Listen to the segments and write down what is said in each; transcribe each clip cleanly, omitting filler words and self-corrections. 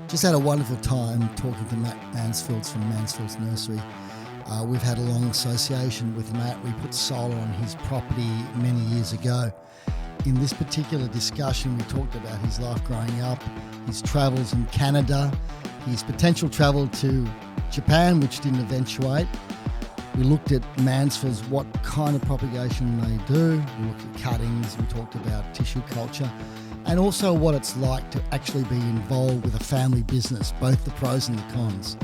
Just had a wonderful time talking to Matt Mansfields from Mansfields Nursery. We've had a long association with Matt. We put solar on his property many years ago. In this particular discussion, we talked about his life growing up, his travels in Canada, his potential travel to Japan, which didn't eventuate. We looked at Mansfields, what kind of propagation they do. We looked at cuttings, we talked about tissue culture, and also what it's like to actually be involved with a family business, both the pros and the cons.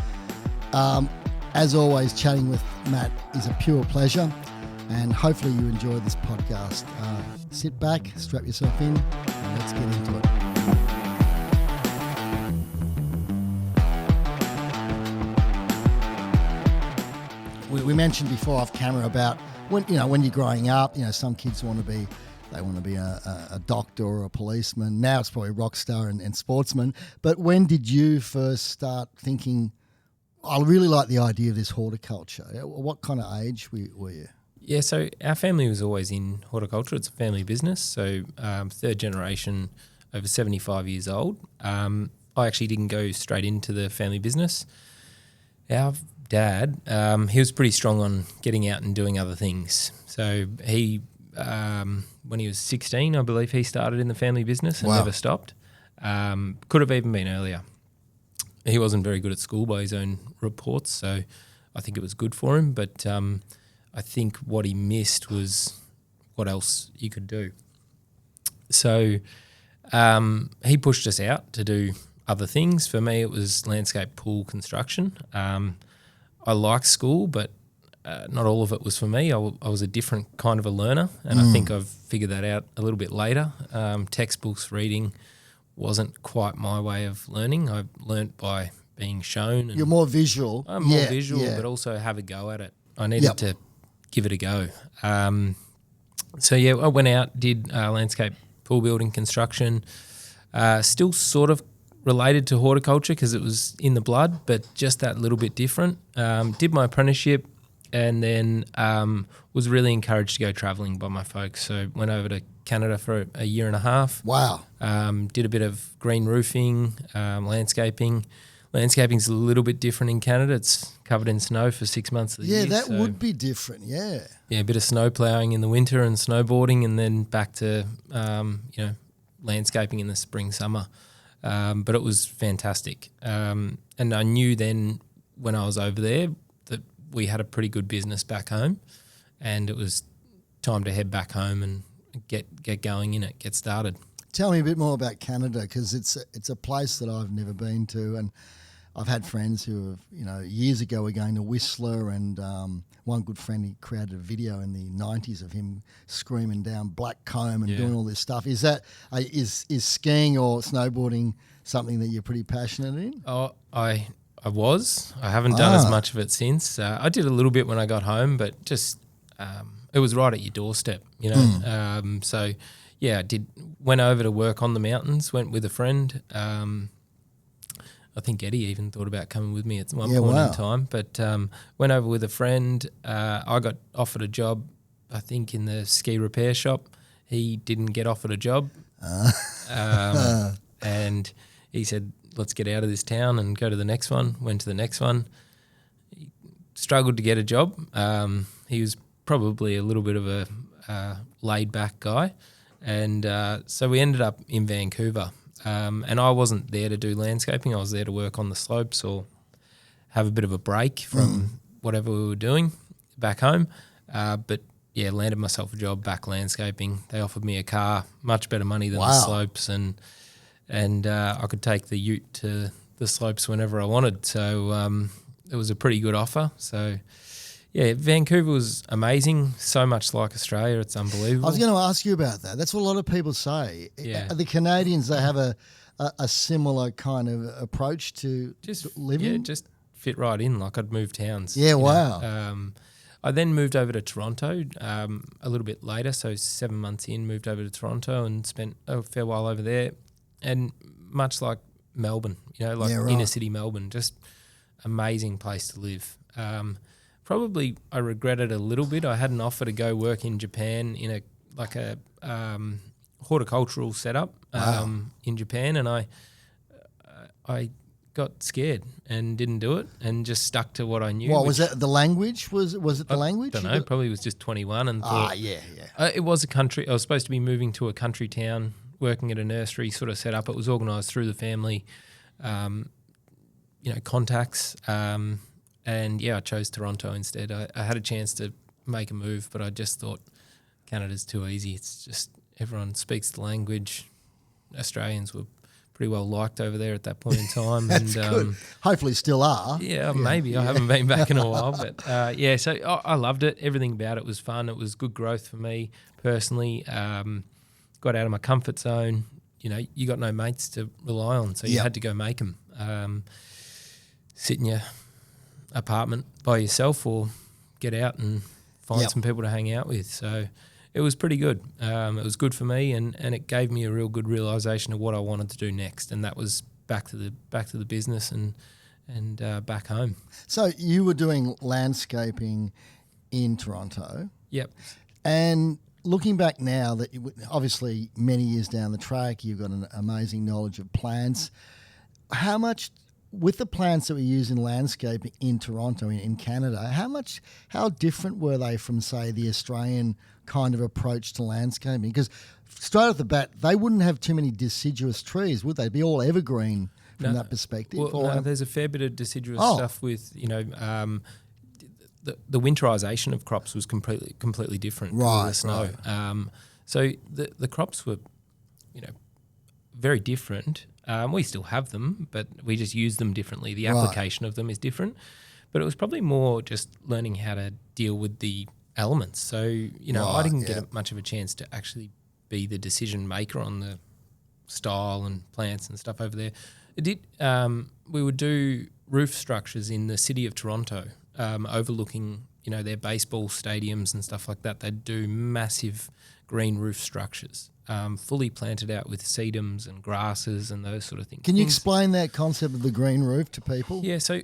As always, chatting with Matt is a pure pleasure, and hopefully you enjoy this podcast. Sit back, strap yourself in, and let's get into it. We mentioned before off camera about when you're growing up, some kids want to be a doctor or a policeman. Now it's probably a rock star and sportsman. But when did you first start thinking, I really like the idea of this horticulture? What kind of age were you? Yeah, so our family was always in horticulture. It's a family business, so third generation, over 75 years old. I actually didn't go straight into the family business. Our dad, he was pretty strong on getting out and doing other things. So he, when he was 16, I believe he started in the family business and never stopped. Could have even been earlier. He wasn't very good at school by his own reports, so I think it was good for him. But I think what he missed was what else he could do. So he pushed us out to do other things. For me, it was landscape pool construction. I liked school, but not all of it was for me. I was a different kind of a learner, and I think I've figured that out a little bit later. Textbooks, reading wasn't quite my way of learning. I learnt by being shown. And you're more visual. I'm more visual, but also have a go at it. I needed to give it a go. So, I went out, did landscape pool building construction, still sort of related to horticulture because it was in the blood, but just that little bit different. Did my apprenticeship and then was really encouraged to go travelling by my folks. So went over to Canada for a year and a half. Wow. Did a bit of green roofing, landscaping. Landscaping's a little bit different in Canada. It's covered in snow for 6 months of the year. Yeah, that would be different, yeah. Yeah, a bit of snow ploughing in the winter and snowboarding, and then back to, landscaping in the spring, summer. But it was fantastic. And I knew then when I was over there that we had a pretty good business back home, and it was time to head back home and get going in it, get started. Tell me a bit more about Canada, because it's a place that I've never been to, and I've had friends who have, years ago were going to Whistler, and one good friend, he created a video in the 90s of him screaming down Black Comb and doing all this stuff. Is that is skiing or snowboarding something that you're pretty passionate in? Oh, I was. I haven't done as much of it since. I did a little bit when I got home, but just it was right at your doorstep, So, I did. Went over to work on the mountains, went with a friend. I think Eddie even thought about coming with me at one point in time. But went over with a friend. I got offered a job, I think, in the ski repair shop. He didn't get offered a job. And he said, let's get out of this town and go to the next one. Went to the next one. He struggled to get a job. He was probably a little bit of a laid-back guy. And so we ended up in Vancouver. And I wasn't there to do landscaping. I was there to work on the slopes or have a bit of a break from whatever we were doing back home. But landed myself a job back landscaping. They offered me a car, much better money than the slopes, and I could take the ute to the slopes whenever I wanted. So it was a pretty good offer. So Vancouver was amazing, so much like Australia. It's unbelievable. I was going to ask you about that. That's what a lot of people say. Yeah. The Canadians, they have a similar kind of approach to living? Yeah, just fit right in, like I'd moved towns. Yeah, wow. I then moved over to Toronto a little bit later, so 7 months in, moved over to Toronto and spent a fair while over there. And much like Melbourne, inner city Melbourne, just amazing place to live. Probably I regret it a little bit. I had an offer to go work in Japan in a horticultural setup in Japan, and I got scared and didn't do it and just stuck to what I knew. What was that? The language? Was it the language? I don't know. Probably was just 21 and thought. Yeah. It was a country. I was supposed to be moving to a country town, working at a nursery sort of set up. It was organised through the family, contacts. And I chose Toronto instead. I had a chance to make a move, but I just thought Canada's too easy. It's just everyone speaks the language. Australians were pretty well liked over there at that point in time. That's good. Hopefully still are. Yeah, maybe. I haven't been back in a while. But so I loved it. Everything about it was fun. It was good growth for me personally. Got out of my comfort zone. You got no mates to rely on, so you had to go make them. Sit in your apartment by yourself or get out and find some people to hang out with. So it was pretty good. It was good for me, and it gave me a real good realisation of what I wanted to do next, and that was back to the business and back home. So you were doing landscaping in Toronto. Yep. And looking back now, that obviously many years down the track, you've got an amazing knowledge of plants. How much, with the plants that we use in landscaping in Toronto, in Canada, how different were they from, say, the Australian kind of approach to landscaping? Because straight off the bat, they wouldn't have too many deciduous trees, would they? They'd be all evergreen from that perspective. Well, no, there's a fair bit of deciduous stuff with, the winterization of crops was completely different to the snow. Right. So the crops were, very different. We still have them, but we just use them differently. The application of them is different. But it was probably more just learning how to deal with the elements. So, I didn't get much of a chance to actually be the decision maker on the style and plants and stuff over there. It did. We would do roof structures in the city of Toronto, overlooking, their baseball stadiums and stuff like that. They'd do massive green roof structures, fully planted out with sedums and grasses and those sort of things. Can you explain that concept of the green roof to people? Yeah, so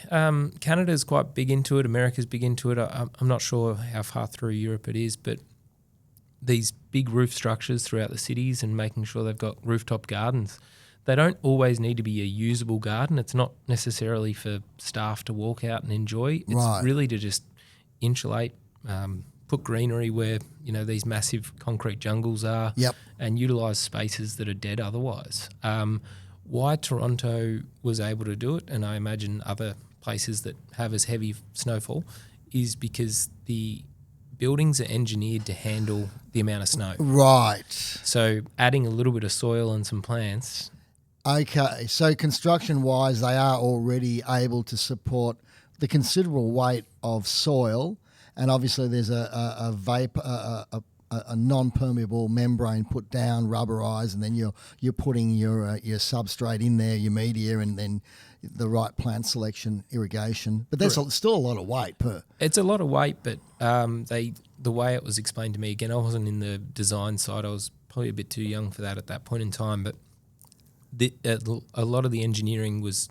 Canada's quite big into it. America's big into it. I'm not sure how far through Europe it is, but these big roof structures throughout the cities and making sure they've got rooftop gardens. They don't always need to be a usable garden. It's not necessarily for staff to walk out and enjoy. It's really to just insulate, put greenery where, these massive concrete jungles are, and utilise spaces that are dead otherwise. Why Toronto was able to do it, and I imagine other places that have as heavy snowfall, is because the buildings are engineered to handle the amount of snow. Right. So adding a little bit of soil and some plants. Okay, so construction-wise, they are already able to support the considerable weight of soil, and obviously there's a vapor, a non-permeable membrane put down, rubberized, and then you're putting your substrate in there, your media, and then the right plant selection, irrigation. But that's still a lot of weight per. It's a lot of weight, but the way it was explained to me, again, I wasn't in the design side. I was probably a bit too young for that at that point in time, but a lot of the engineering was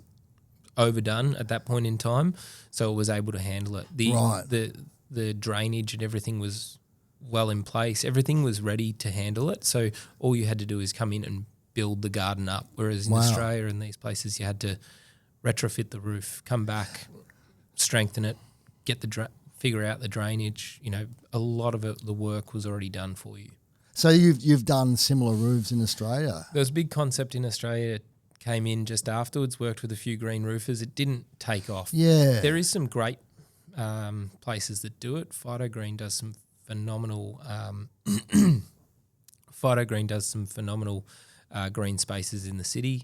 overdone at that point in time, so it was able to handle it. The drainage and everything was well in place. Everything was ready to handle it, so all you had to do is come in and build the garden up, whereas in Australia and these places you had to retrofit the roof, come back, strengthen it, get figure out the drainage. A lot of the work was already done for you. So you've done similar roofs in Australia? There was a big concept in Australia, came in just afterwards, worked with a few green roofers. It didn't take off. Yeah. There is some great places that do it. Phyto Green does some phenomenal green spaces in the city,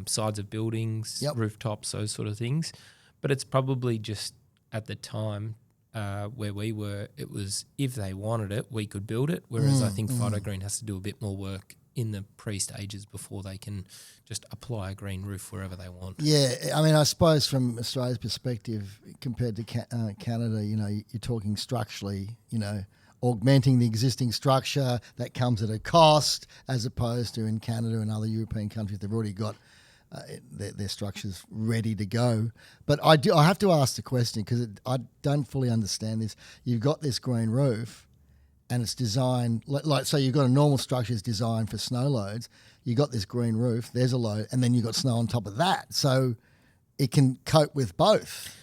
sides of buildings, rooftops, those sort of things. But it's probably just at the time where we were, it was if they wanted it, we could build it. Whereas I think Phyto Green has to do a bit more work in the pre-stages before they can just apply a green roof wherever they want. Yeah, I mean, I suppose from Australia's perspective compared to Canada, you're talking structurally, augmenting the existing structure that comes at a cost, as opposed to in Canada and other European countries, they've already got their structures ready to go. But I have to ask the question because I don't fully understand this. You've got this green roof, and it's designed so you've got a normal structure is designed for snow loads. You got this green roof. There's a load, and then you got snow on top of that. So it can cope with both.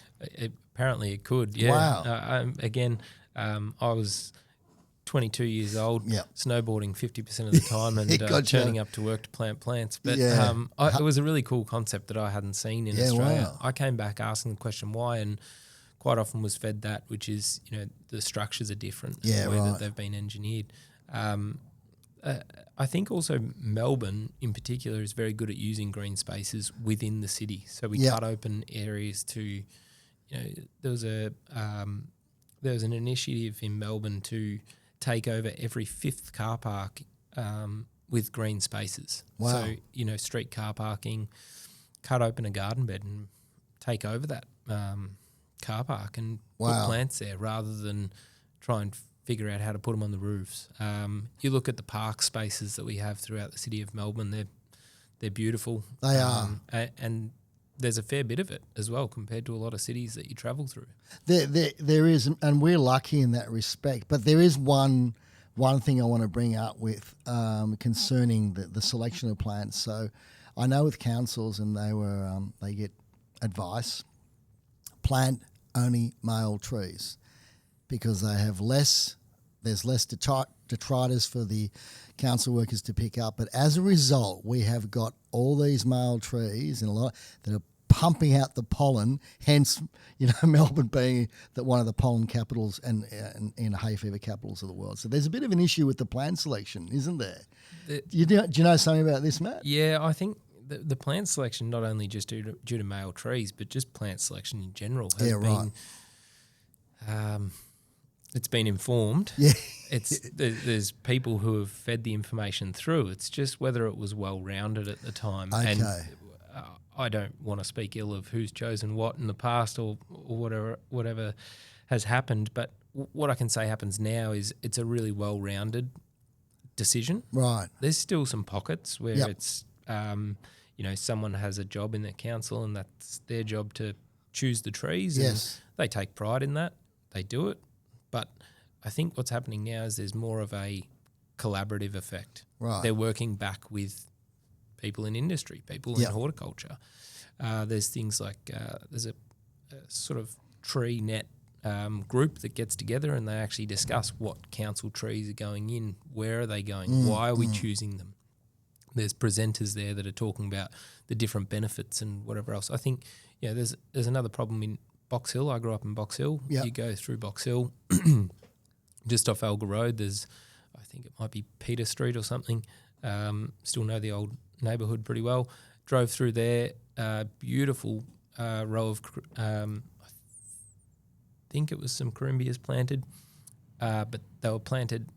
Apparently it could, yeah. Wow. I was 22 years old, Yep. snowboarding 50% of the time and Gotcha. turning up to work to plant plants. But Yeah. it was a really cool concept that I hadn't seen in Yeah, Australia. wow. I came back asking the question why, and quite often was fed that, which is, the structures are different in the way that they've been engineered. I think also Melbourne in particular is very good at using green spaces within the city. So we cut open areas to, there was an initiative in Melbourne to take over every fifth car park with green spaces. Wow. So, street car parking, cut open a garden bed and take over that car park and put plants there rather than try and figure out how to put them on the roofs. You look at the park spaces that we have throughout the city of Melbourne, they're beautiful. They are. And there's a fair bit of it as well compared to a lot of cities that you travel through. There is, and we're lucky in that respect. But there is one thing I want to bring up with concerning the selection of plants. So I know with councils, and they get advice, plant only male trees because they have there's less detritus for the council workers to pick up. But as a result, we have got all these male trees and a lot that are pumping out the pollen, hence, Melbourne being one of the pollen capitals and hay fever capitals of the world. So there's a bit of an issue with the plant selection, isn't there? Do you know something about this, Matt? Yeah, I think the plant selection, not only just due to male trees, but just plant selection in general has been... it's been informed. Yeah. There's people who have fed the information through. It's just whether it was well-rounded at the time. Okay. And I don't want to speak ill of who's chosen what in the past or whatever has happened. But what I can say happens now is it's a really well-rounded decision. Right. There's still some pockets where it's, someone has a job in their council and that's their job to choose the trees. Yes. And they take pride in that. They do it. But I think what's happening now is there's more of a collaborative effect. Right. They're working back with people in industry, people in horticulture. There's things like there's a sort of tree net group that gets together and they actually discuss what council trees are going in, where are they going, why are we choosing them. There's presenters there that are talking about the different benefits and whatever else. I think there's another problem in Box Hill. I grew up in Box Hill. Yep. You go through Box Hill, just off Alga Road, there's, I think it might be Peter Street or something. Still know the old neighbourhood pretty well. Drove through there, beautiful row of, I think it was some corymbias planted, but they were planted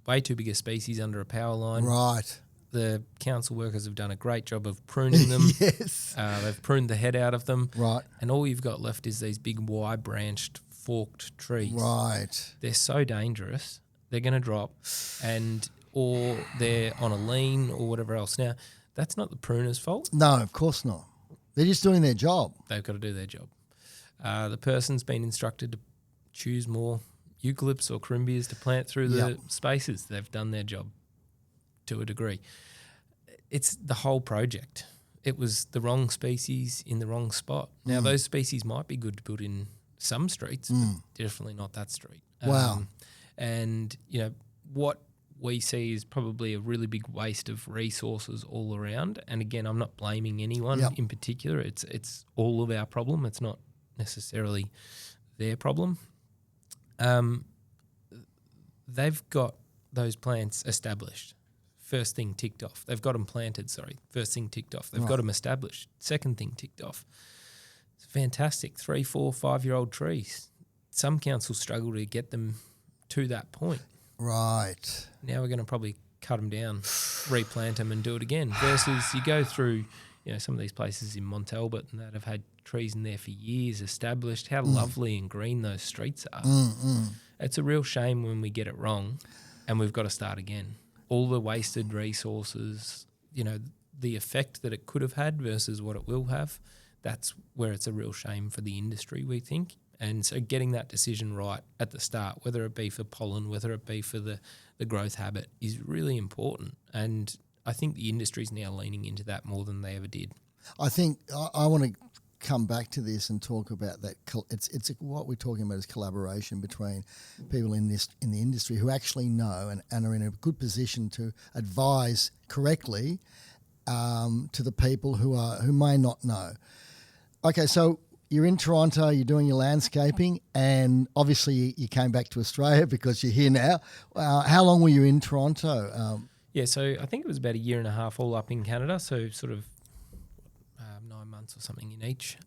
way too big a species under a power line. Right. The council workers have done a great job of pruning them. Yes. They've pruned the head out of them. Right. And all you've got left is these big wide-branched, forked trees. Right. They're so dangerous. They're going to drop or they're on a lean or whatever else. Now, that's not the pruner's fault. No, of course not. They're just doing their job. They've got to do their job. The person's been instructed to choose more eucalypts or corymbias to plant through the spaces. They've done their job to a degree. It's the whole project. It was the wrong species in the wrong spot. Now, those species might be good to put in some streets, but definitely not that street. Wow. And, what we see is probably a really big waste of resources all around. And again, I'm not blaming anyone in particular. It's all of our problem. It's not necessarily their problem. They've got those plants established. First thing ticked off. They've got them planted, First thing ticked off. They've got them established. Second thing ticked off. It's fantastic. 3, 4, 5-year-old trees. Some councils struggle to get them to that point. Right. Now we're going to probably cut them down, replant them and do it again. Versus you go through, some of these places in Mont Albert and that have had trees in there for years established. How lovely and green those streets are. It's a real shame when we get it wrong and we've got to start again. All the wasted resources, the effect that it could have had versus what it will have, that's where it's a real shame for the industry, we think. And so getting that decision right at the start, whether it be for pollen, whether it be for the growth habit, is really important. And I think the industry is now leaning into that more than they ever did. I think I want to come back to this and talk about that. It's what we're talking about is collaboration between people in the industry who actually know and are in a good position to advise correctly to the people who may not know. Okay, so you're in Toronto, you're doing your landscaping, and obviously you came back to Australia because you're here now. How long were you in Toronto? Yeah, so I think it was about a year and a half all up in Canada, so sort of 9 months or something in each.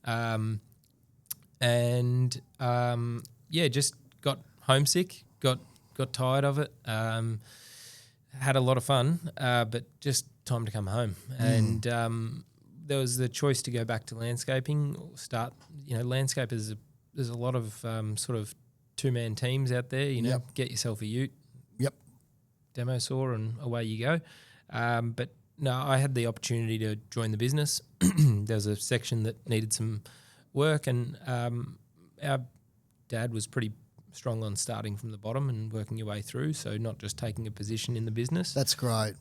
Just got homesick, got tired of it, had a lot of fun, but just time to come home. And there was the choice to go back to landscaping or start, landscapers, there's a lot of sort of two-man teams out there, Yep. Get yourself a ute, Yep. demo saw, and away you go. But no, I had the opportunity to join the business. There was a section that needed some work, and our dad was pretty strong on starting from the bottom and working your way through, so not just taking a position in the business. That's great.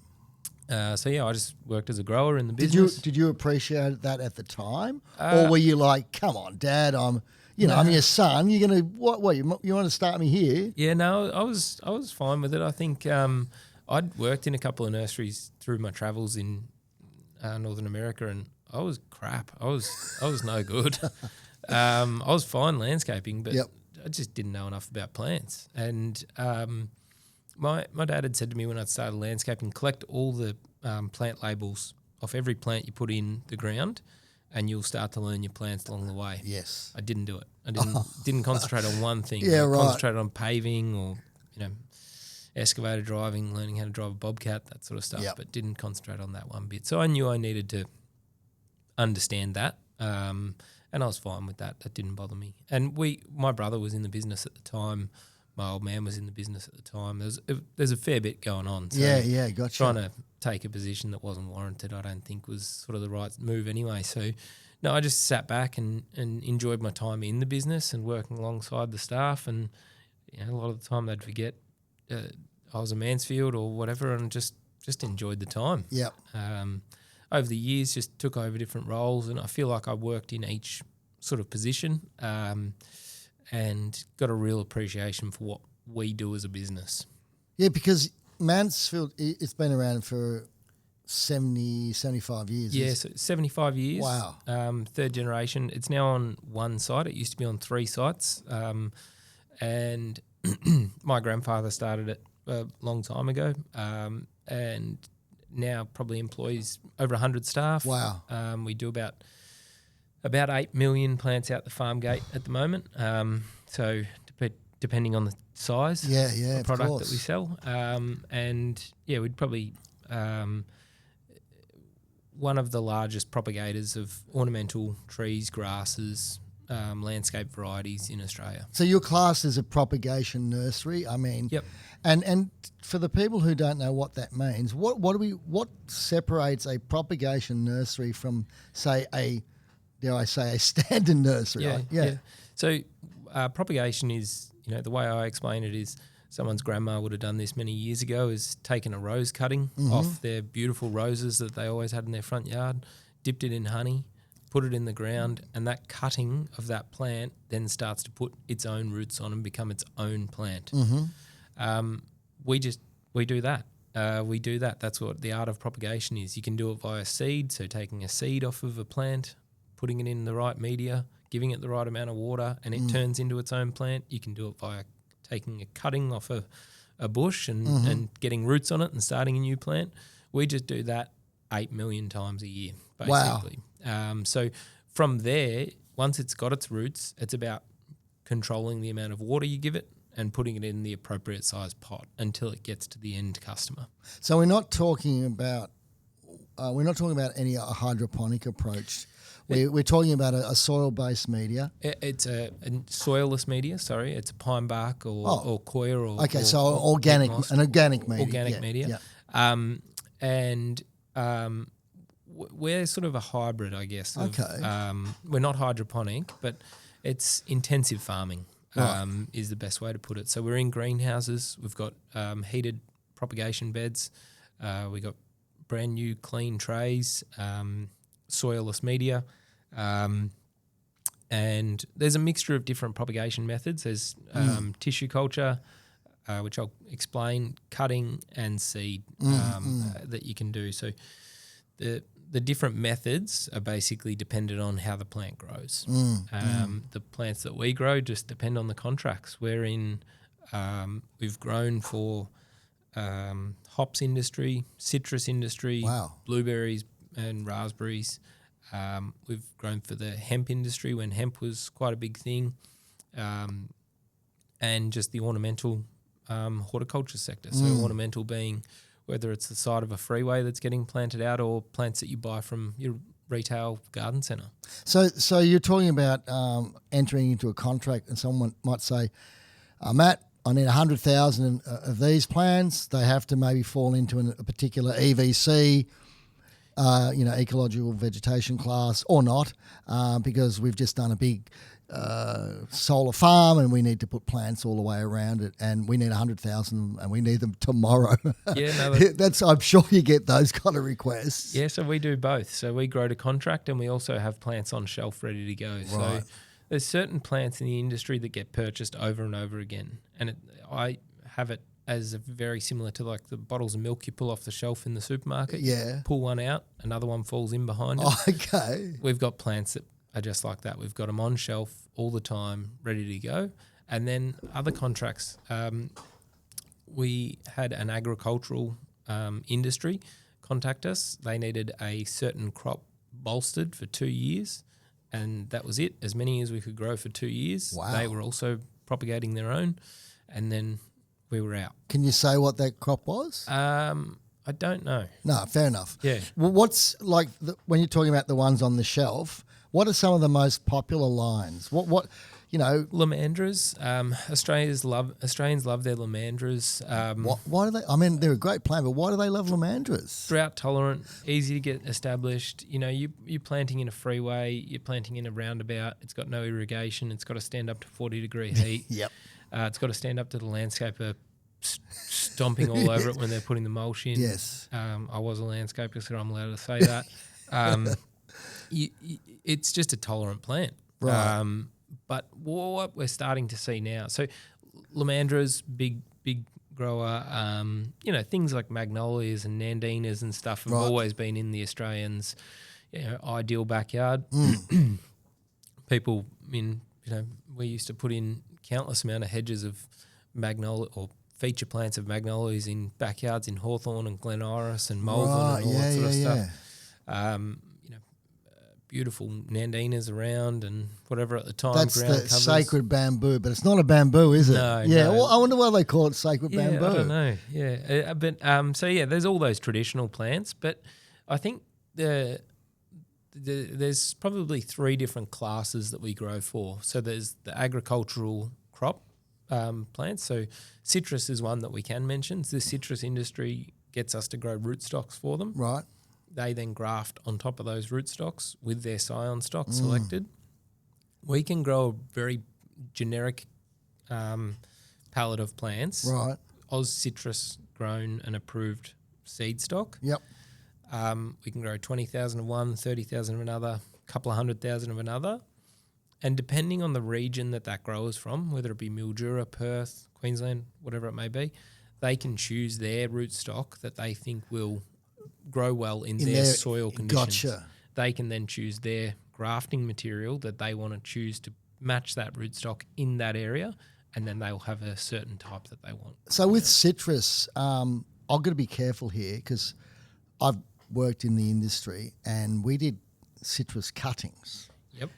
I just worked as a grower in the business. Did you appreciate that at the time, or were you like, "Come on, Dad, I'm your son. You're gonna what you want to start me here?" Yeah, no, I was fine with it. I think I'd worked in a couple of nurseries through my travels in Northern America, and I was crap. I was no good. I was fine landscaping, but Yep. I just didn't know enough about plants. And my dad had said to me when I started landscaping, collect all the plant labels off every plant you put in the ground, and you'll start to learn your plants along the way. Yes. I didn't do it. I didn't concentrate on one thing. Yeah, I right. concentrated on paving or excavator driving, learning how to drive a bobcat, that sort of stuff. Yep. But didn't concentrate on that one bit. So I knew I needed to understand that, and I was fine with that. That didn't bother me. And my brother was in the business at the time. My old man was in the business at the time. There's a fair bit going on. So Yeah, gotcha. trying to take a position that wasn't warranted, I don't think was sort of the right move anyway. So, no, I just sat back and enjoyed my time in the business and working alongside the staff. And a lot of the time they'd forget I was a Mansfield or whatever, and just enjoyed the time. Yep. Over the years, just took over different roles, and I feel like I worked in each sort of position and got a real appreciation for what we do as a business. Yeah, because Mansfield, it's been around for 75 years. Yeah, so 75 years. Wow. Third generation. It's now on one site. It used to be on 3 sites. And my grandfather started it a long time ago, and now probably employs over 100 staff. Wow. We do about 8 million plants out the farm gate at the moment. So depending on the size Yeah, of product course. that we sell. We'd probably one of the largest propagators of ornamental trees, grasses, landscape varieties in Australia. So your class is a propagation nursery. I mean, Yep. And for the people who don't know what that means, what separates a propagation nursery from, say, a standard nursery? Yeah. So propagation is, the way I explain it is someone's grandma would have done this many years ago, is taken a rose cutting off their beautiful roses that they always had in their front yard, dipped it in honey, put it in the ground, and that cutting of that plant then starts to put its own roots on and become its own plant. We do that. We do that. That's what the art of propagation is. You can do it via seed, so taking a seed off of a plant, putting it in the right media, giving it the right amount of water, and it turns into its own plant. You can do it via taking a cutting off a bush and getting roots on it and starting a new plant. We just do that 8 million times a year, basically. Wow. So from there, once it's got its roots, it's about controlling the amount of water you give it and putting it in the appropriate size pot until it gets to the end customer. So we're not talking about any hydroponic approach. We're talking about a soil-based media. It's a soilless media. Sorry, it's a pine bark or coir or okay. So or organic media. Organic media. Yeah. We're sort of a hybrid, I guess. Okay. We're not hydroponic, but it's intensive farming. Right. Is the best way to put it. So we're in greenhouses. We've got heated propagation beds. We've got brand new clean trays, soilless media. And there's a mixture of different propagation methods. There's tissue culture, which I'll explain, cutting and seed that you can do. So the different methods are basically dependent on how the plant grows. The plants that we grow just depend on the contracts. We've grown for hops industry, citrus industry, blueberries and raspberries. We've grown for the hemp industry when hemp was quite a big thing, and just the ornamental horticulture sector. So ornamental being whether it's the side of a freeway that's getting planted out or plants that you buy from your retail garden centre. So you're talking about entering into a contract, and someone might say, Matt, I need 100,000 of these plants. They have to maybe fall into a particular EVC, ecological vegetation class, or not, because we've just done a big solar farm and we need to put plants all the way around it, and we need 100,000 and we need them tomorrow. That's I'm sure you get those kind of requests. Yeah, so we do both. So we grow to contract and we also have plants on shelf ready to go. Right. So there's certain plants in the industry that get purchased over and over again, and I have it as very similar to like the bottles of milk you pull off the shelf in the supermarket. Yeah. Pull one out, another one falls in behind it. Okay. We've got plants that are just like that. We've got them on shelf all the time, ready to go. And then other contracts. We had an agricultural industry contact us. They needed a certain crop bolstered for 2 years, and that was it, as many as we could grow for 2 years. Wow. They were also propagating their own, and then we were out. Can you say what that crop was? I don't know. No, fair enough. Yeah. Well, what's like when you're talking about the ones on the shelf, what are some of the most popular lines? What Lomandras. Australians love their lomandras. Why do they? I mean, they're a great plant, but why do they love lomandras? Drought tolerant, easy to get established. You're planting in a freeway, you're planting in a roundabout. It's got no irrigation. It's got to stand up to 40-degree heat. Yep. It's got to stand up to the landscaper stomping all over it when they're putting the mulch in. Yes. I was a landscaper, so I'm allowed to say that. It's just a tolerant plant. Right. But what we're starting to see now, so lomandras, big grower, things like magnolias and nandinas and stuff have always been in the Australians' ideal backyard. People we used to put in countless amount of hedges of magnolia or feature plants of magnolias in backyards in Hawthorn and Glen Iris and Malvern and all that sort of stuff. Beautiful nandinas around and whatever at the time. That's ground the covers. Sacred bamboo, but it's not a bamboo, is it? No. Yeah. No. Well, I wonder why they call it sacred bamboo. I don't know. Yeah. There's all those traditional plants, but I think there's probably 3 different classes that we grow for. So there's the agricultural crop plants. So citrus is one that we can mention. So the citrus industry gets us to grow rootstocks for them. Right. They then graft on top of those rootstocks with their scion stock selected. We can grow a very generic palette of plants. Right. Oz citrus grown and approved seed stock. Yep. We can grow 20,000 of one, 30,000 of another, a couple of 100,000 of another. And depending on the region that grower's from, whether it be Mildura, Perth, Queensland, whatever it may be, they can choose their rootstock that they think will grow well in their soil conditions. Gotcha. They can then choose their grafting material that they want to choose to match that rootstock in that area, and then they'll have a certain type that they want. So with citrus, I've got to be careful here because I've worked in the industry and we did citrus cuttings. Yep.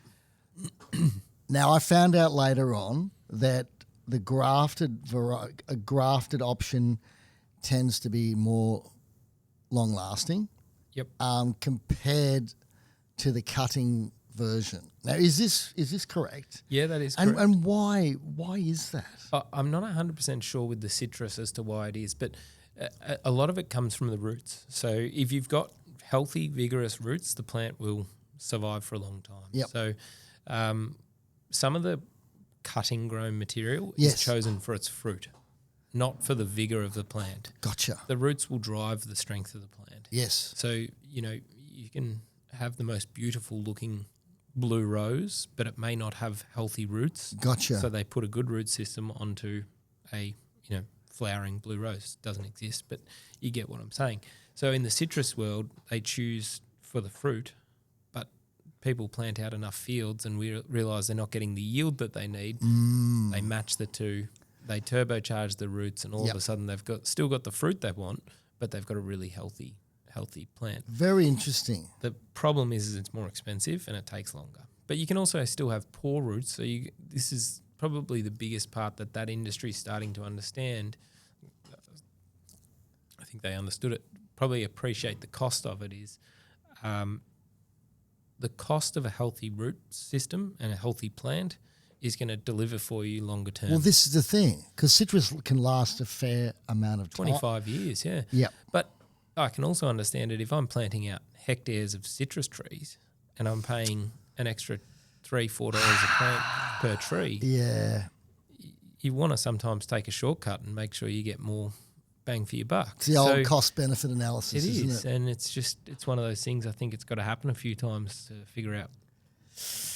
Now I found out later on that the grafted option tends to be more long lasting. Yep. Compared to the cutting version. Now, is this correct? Yeah, that is correct. And why is that? I'm not 100% sure with the citrus as to why it is, but a lot of it comes from the roots. So if you've got healthy, vigorous roots, the plant will survive for a long time. Yep. So some of the cutting grown material is chosen for its fruit, not for the vigor of the plant. Gotcha. The roots will drive the strength of the plant. Yes. So, you can have the most beautiful looking blue rose, but it may not have healthy roots. Gotcha. So they put a good root system onto a flowering blue rose. Doesn't exist, but you get what I'm saying. So in the citrus world, they choose for the fruit, but people plant out enough fields and we realise they're not getting the yield that they need. They match the two, they turbocharge the roots, and all of a sudden they've still got the fruit they want, but they've got a really healthy plant. Very interesting. The problem is it's more expensive and it takes longer. But you can also still have poor roots. So this is probably the biggest part that industry is starting to understand. I think they understood it, probably appreciate the cost of it is the cost of a healthy root system and a healthy plant is going to deliver for you longer term. Well, this is the thing, because citrus can last a fair amount of time. 25 years, yeah. Yeah. But I can also understand it if I'm planting out hectares of citrus trees and I'm paying an extra $3-4 a plant per tree. Yeah. You want to sometimes take a shortcut and make sure you get more bang for your buck. It's the old cost-benefit analysis, isn't it? And it's one of those things I think it's got to happen a few times to figure out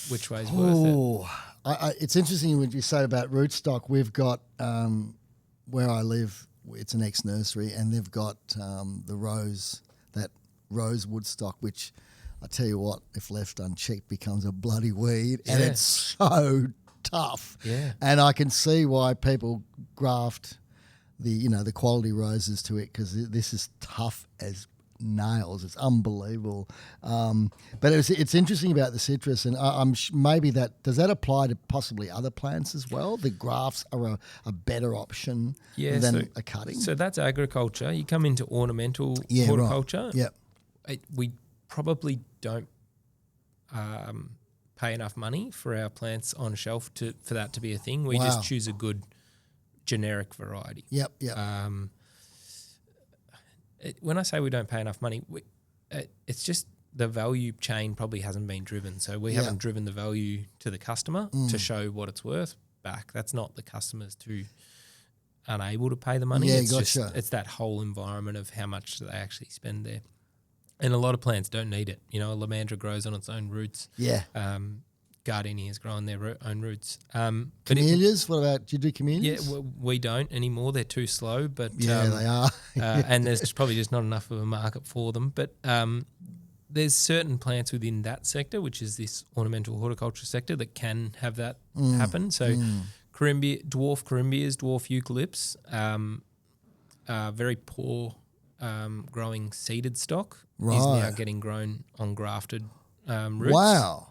which way's worth it. It's interesting what you say about rootstock. We've got, where I live, it's an ex-nursery, and they've got that rosewood stock, which I tell you what, if left unchecked, becomes a bloody weed, and it's so tough. Yeah. And I can see why people graft the quality roses to it, because this is tough as nails. It's unbelievable. But it's interesting about the citrus, and maybe does that apply to possibly other plants as well? The grafts are a better option than a cutting. So that's agriculture. You come into ornamental horticulture. Right. Yeah. We probably don't pay enough money for our plants on shelf for that to be a thing. We just choose a good generic variety. Yep. When I say we don't pay enough money, it's just the value chain probably hasn't been driven. So we haven't driven the value to the customer to show what it's worth back. That's not the customers too unable to pay the money. It's that whole environment of how much they actually spend there. And a lot of plants don't need it. A lamandra grows on its own roots. Yeah. Gardenias grow on their own roots. Camellias? What about, do you do camellias? Yeah, we don't anymore. They're too slow. But they are. And there's probably just not enough of a market for them. But there's certain plants within that sector, which is this ornamental horticulture sector, that can have that happen. So dwarf corymbias, dwarf eucalypts, very poor growing seeded stock is now getting grown on grafted roots. Wow.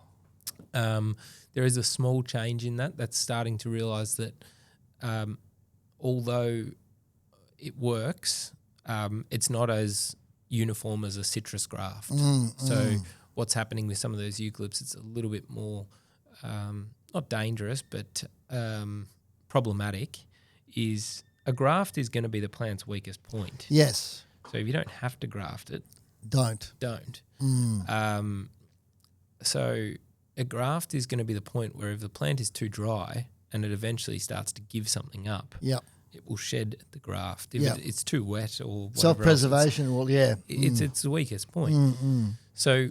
There is a small change in that's starting to realise that although it works, it's not as uniform as a citrus graft. So what's happening with some of those eucalypts, it's a little bit more, not dangerous, but problematic, is a graft is going to be the plant's weakest point. Yes. So if you don't have to graft it, don't. So a graft is going to be the point where if the plant is too dry and it eventually starts to give something up, it will shed the graft. If it's too wet or whatever self-preservation, it's the weakest point. So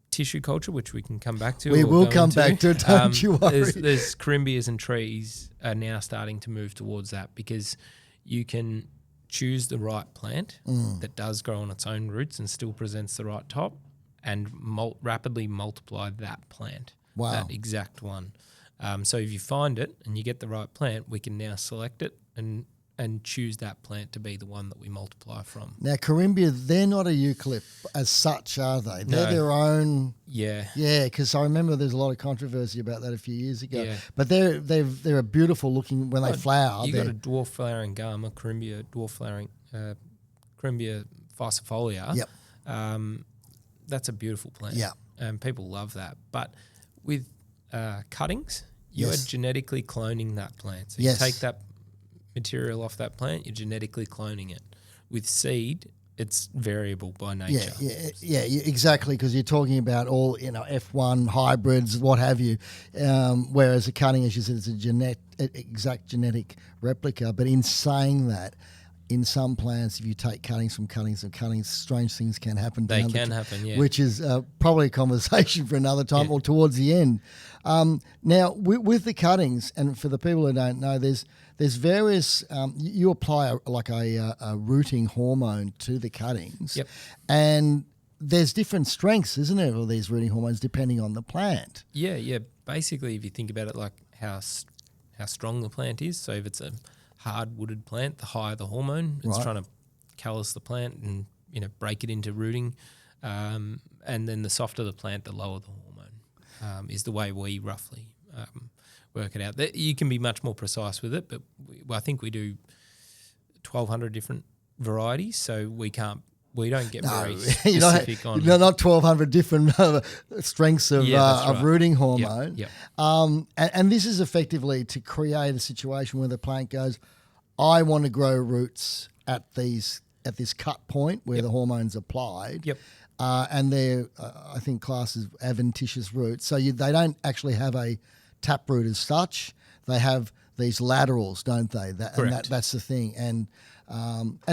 tissue culture, which we can come back to. We will come back to it, don't you worry. There's corymbias and trees are now starting to move towards that, because you can choose the right plant that does grow on its own roots and still presents the right top, and rapidly multiply that plant, that exact one. So if you find it and you get the right plant, we can now select it and choose that plant to be the one that we multiply from. Now, corymbia, they're not a eucalypt as such, are they? They're their own. Yeah. Yeah, because I remember there's a lot of controversy about that a few years ago. Yeah. But they're a beautiful looking when they flower. You got a dwarf flowering gum, a corymbia dwarf flowering corymbia falcifolia. Yep. That's a beautiful plant. Yeah. And people love that. But with cuttings, you are genetically cloning that plant. So you take that material off that plant, you're genetically cloning it. With seed, it's variable by nature. Yeah, exactly, because you're talking about all, F1 hybrids, what have you, whereas a cutting, as you said, it's a exact genetic replica. But in saying that, in some plants, if you take cuttings from cuttings and cuttings, strange things can happen. They can happen, yeah. Which is probably a conversation for another time or towards the end. Now, with the cuttings, and for the people who don't know, there's various. You apply a rooting hormone to the cuttings, and there's different strengths, isn't there, of these rooting hormones depending on the plant? Yeah. Basically, if you think about it, like how strong the plant is. So if it's a hard wooded plant, the higher the hormone. It's trying to callus the plant and break it into rooting, and then the softer the plant, the lower the hormone. Is the way we roughly work it out. You can be much more precise with it, but I think we do 1,200 different varieties, so we don't get very specific on. Not 1,200 different strengths of rooting hormone. Yep. And this is effectively to create a situation where the plant goes, I want to grow roots at this cut point where the hormone's applied. Yep. And they're, I think, classed as adventitious roots. So they don't actually have a taproot as such. They have these laterals, don't they? Correct. That's the thing. And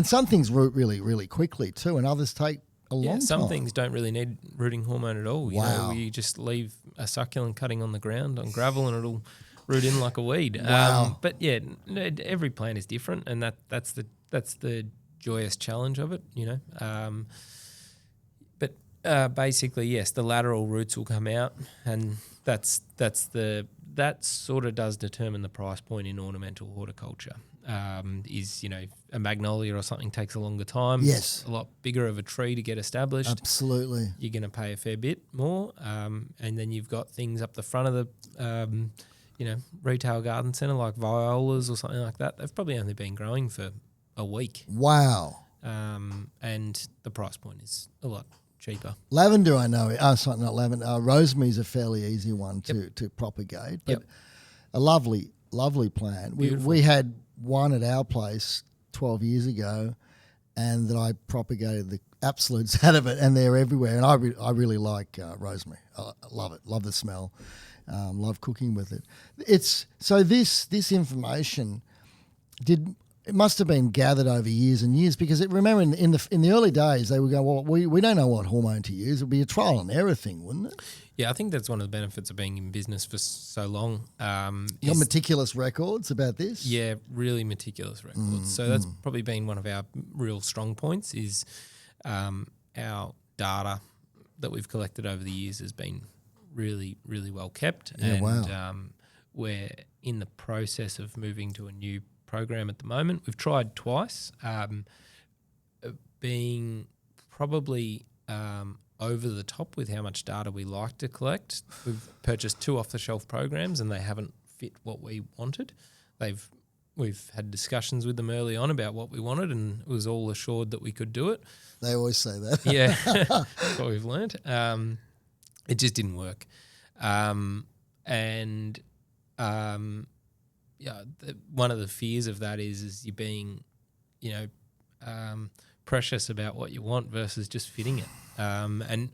some things root really, really quickly too, and others take a long time. Some things don't really need rooting hormone at all. Wow. You just leave a succulent cutting on the ground on gravel and it'll root in like a weed. Wow. But yeah, every plant is different, and that's the joyous challenge of it. But basically, yes, the lateral roots will come out, and that sort of does determine the price point in ornamental horticulture. A magnolia or something takes a longer time. Yes. It's a lot bigger of a tree to get established. Absolutely. You're going to pay a fair bit more. And then you've got things up the front of the, retail garden centre like violas or something like that. They've probably only been growing for a week. Wow. And the price point is a lot cheaper. Lavender, I know. Sorry, not lavender. Rosemary's a fairly easy one to propagate, but a lovely plant. We had one at our place 12 years ago, and that I propagated the absolutes out of it, and they're everywhere. And I really like rosemary. I love it. Love the smell. Love cooking with it. So this information it must have been gathered over years and years, because remember in the early days they would go, well, we don't know what hormone to use. It would be a trial and error thing, wouldn't it? Yeah, I think that's one of the benefits of being in business for so long. Your meticulous records about this? Yeah, really meticulous records. So that's probably been one of our real strong points is our data that we've collected over the years has been really, really well kept. Yeah, and wow. We're in the process of moving to a new program at the moment. We've tried twice, being probably over the top with how much data we like to collect. We've purchased 2 off-the-shelf programs and they haven't fit what we wanted. We've had discussions with them early on about what we wanted, and it was all assured that we could do it. They always say that. Yeah, that's what we've learnt. It just didn't work. One of the fears of that is you being, precious about what you want versus just fitting it. And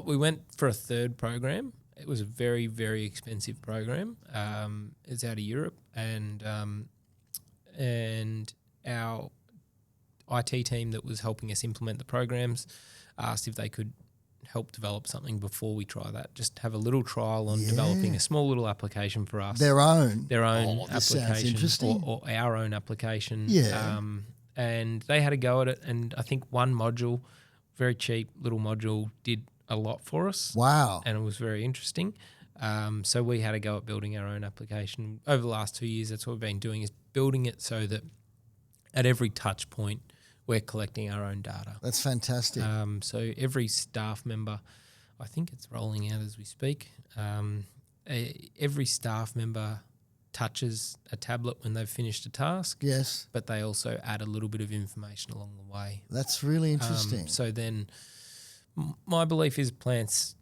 we went for a third program. It was a very, very expensive program. It's out of Europe, and our IT team that was helping us implement the programs asked if they could help develop something before we try that. Just have a little trial on developing a small little application for us. Their own application, interesting. Or our own application. Yeah. And they had a go at it, and I think one module, very cheap little module, did a lot for us. Wow. And it was very interesting. So we had a go at building our own application. Over the last 2 years, that's what we've been doing, is building it so that at every touch point, we're collecting our own data. That's fantastic. So every staff member, I think it's rolling out as we speak, every staff member touches a tablet when they've finished a task. Yes. But they also add a little bit of information along the way. That's really interesting. So then my belief is plants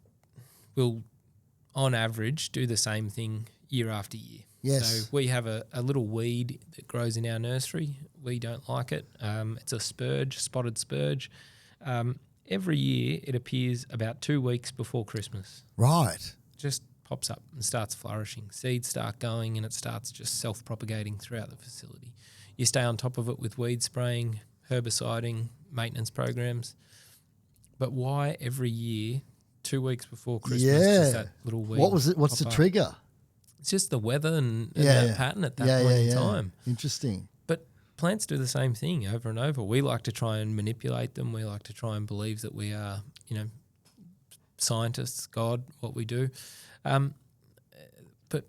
will, on average, do the same thing year after year. Yes. So we have a little weed that grows in our nursery. We don't like it. It's a spotted spurge. Every year it appears about 2 weeks before Christmas. Right. Just pops up and starts flourishing. Seeds start going and it starts just self-propagating throughout the facility. You stay on top of it with weed spraying, herbiciding, maintenance programs. But why every year, 2 weeks before Christmas, just that little weed? What was it? What's the trigger? It's just the weather and that pattern at that point in time. Interesting. But plants do the same thing over and over. We like to try and manipulate them. We like to try and believe that we are, scientists, God, what we do. But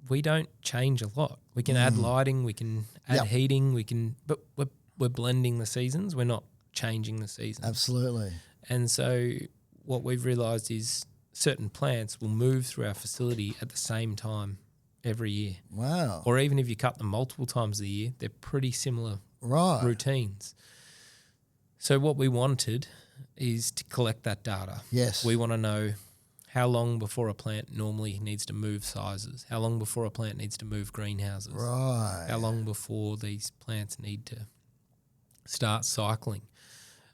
we don't change a lot. We can add lighting, we can add heating, but we're blending the seasons. We're not changing the seasons. Absolutely. And so what we've realised is certain plants will move through our facility at the same time every year. Wow. Or even if you cut them multiple times a year, they're pretty similar routines. So what we wanted is to collect that data. Yes. We want to know how long before a plant normally needs to move sizes, how long before a plant needs to move greenhouses, how long before these plants need to start cycling.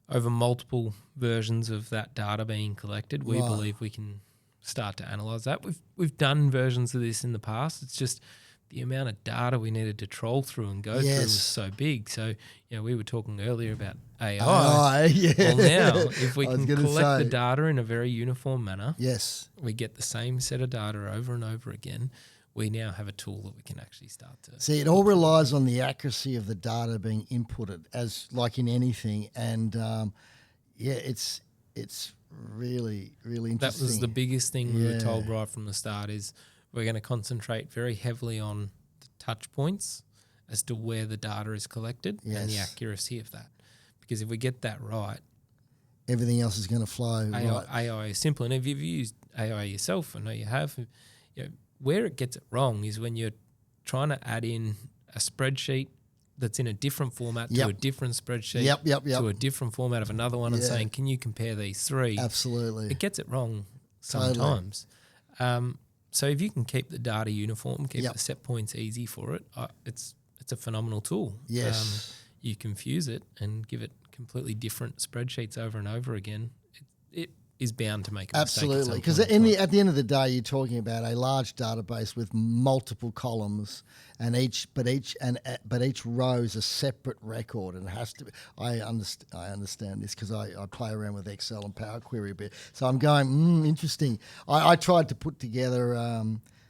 Over multiple versions of that data being collected, we believe we can start to analyse that. We've done versions of this in the past. It's just the amount of data we needed to troll through and go through was so big. So, we were talking earlier about AI. Well, now, if we can collect the data in a very uniform manner, we get the same set of data over and over again, we now have a tool that we can actually start to... See, it all relies on the accuracy of the data being inputted, as like in anything. And, it's really, really interesting. That was the biggest thing we were told right from the start is we're going to concentrate very heavily on the touch points as to where the data is collected and the accuracy of that. Because if we get that right... everything else is going to flow. AI is simple. And if you've used AI yourself, I know you have... where it gets it wrong is when you're trying to add in a spreadsheet that's in a different format to a different spreadsheet to a different format of another one and saying, can you compare these three? Absolutely. It gets it wrong sometimes. So if you can keep the data uniform, keep the set points easy for it, it's a phenomenal tool. Yes. You confuse it and give it completely different spreadsheets over and over again. It is bound to make a mistake. Absolutely, because at the end of the day, you're talking about a large database with multiple columns, and each row is a separate record, and it has to be. I understand this because I play around with Excel and Power Query a bit, so I'm going interesting. I tried to put together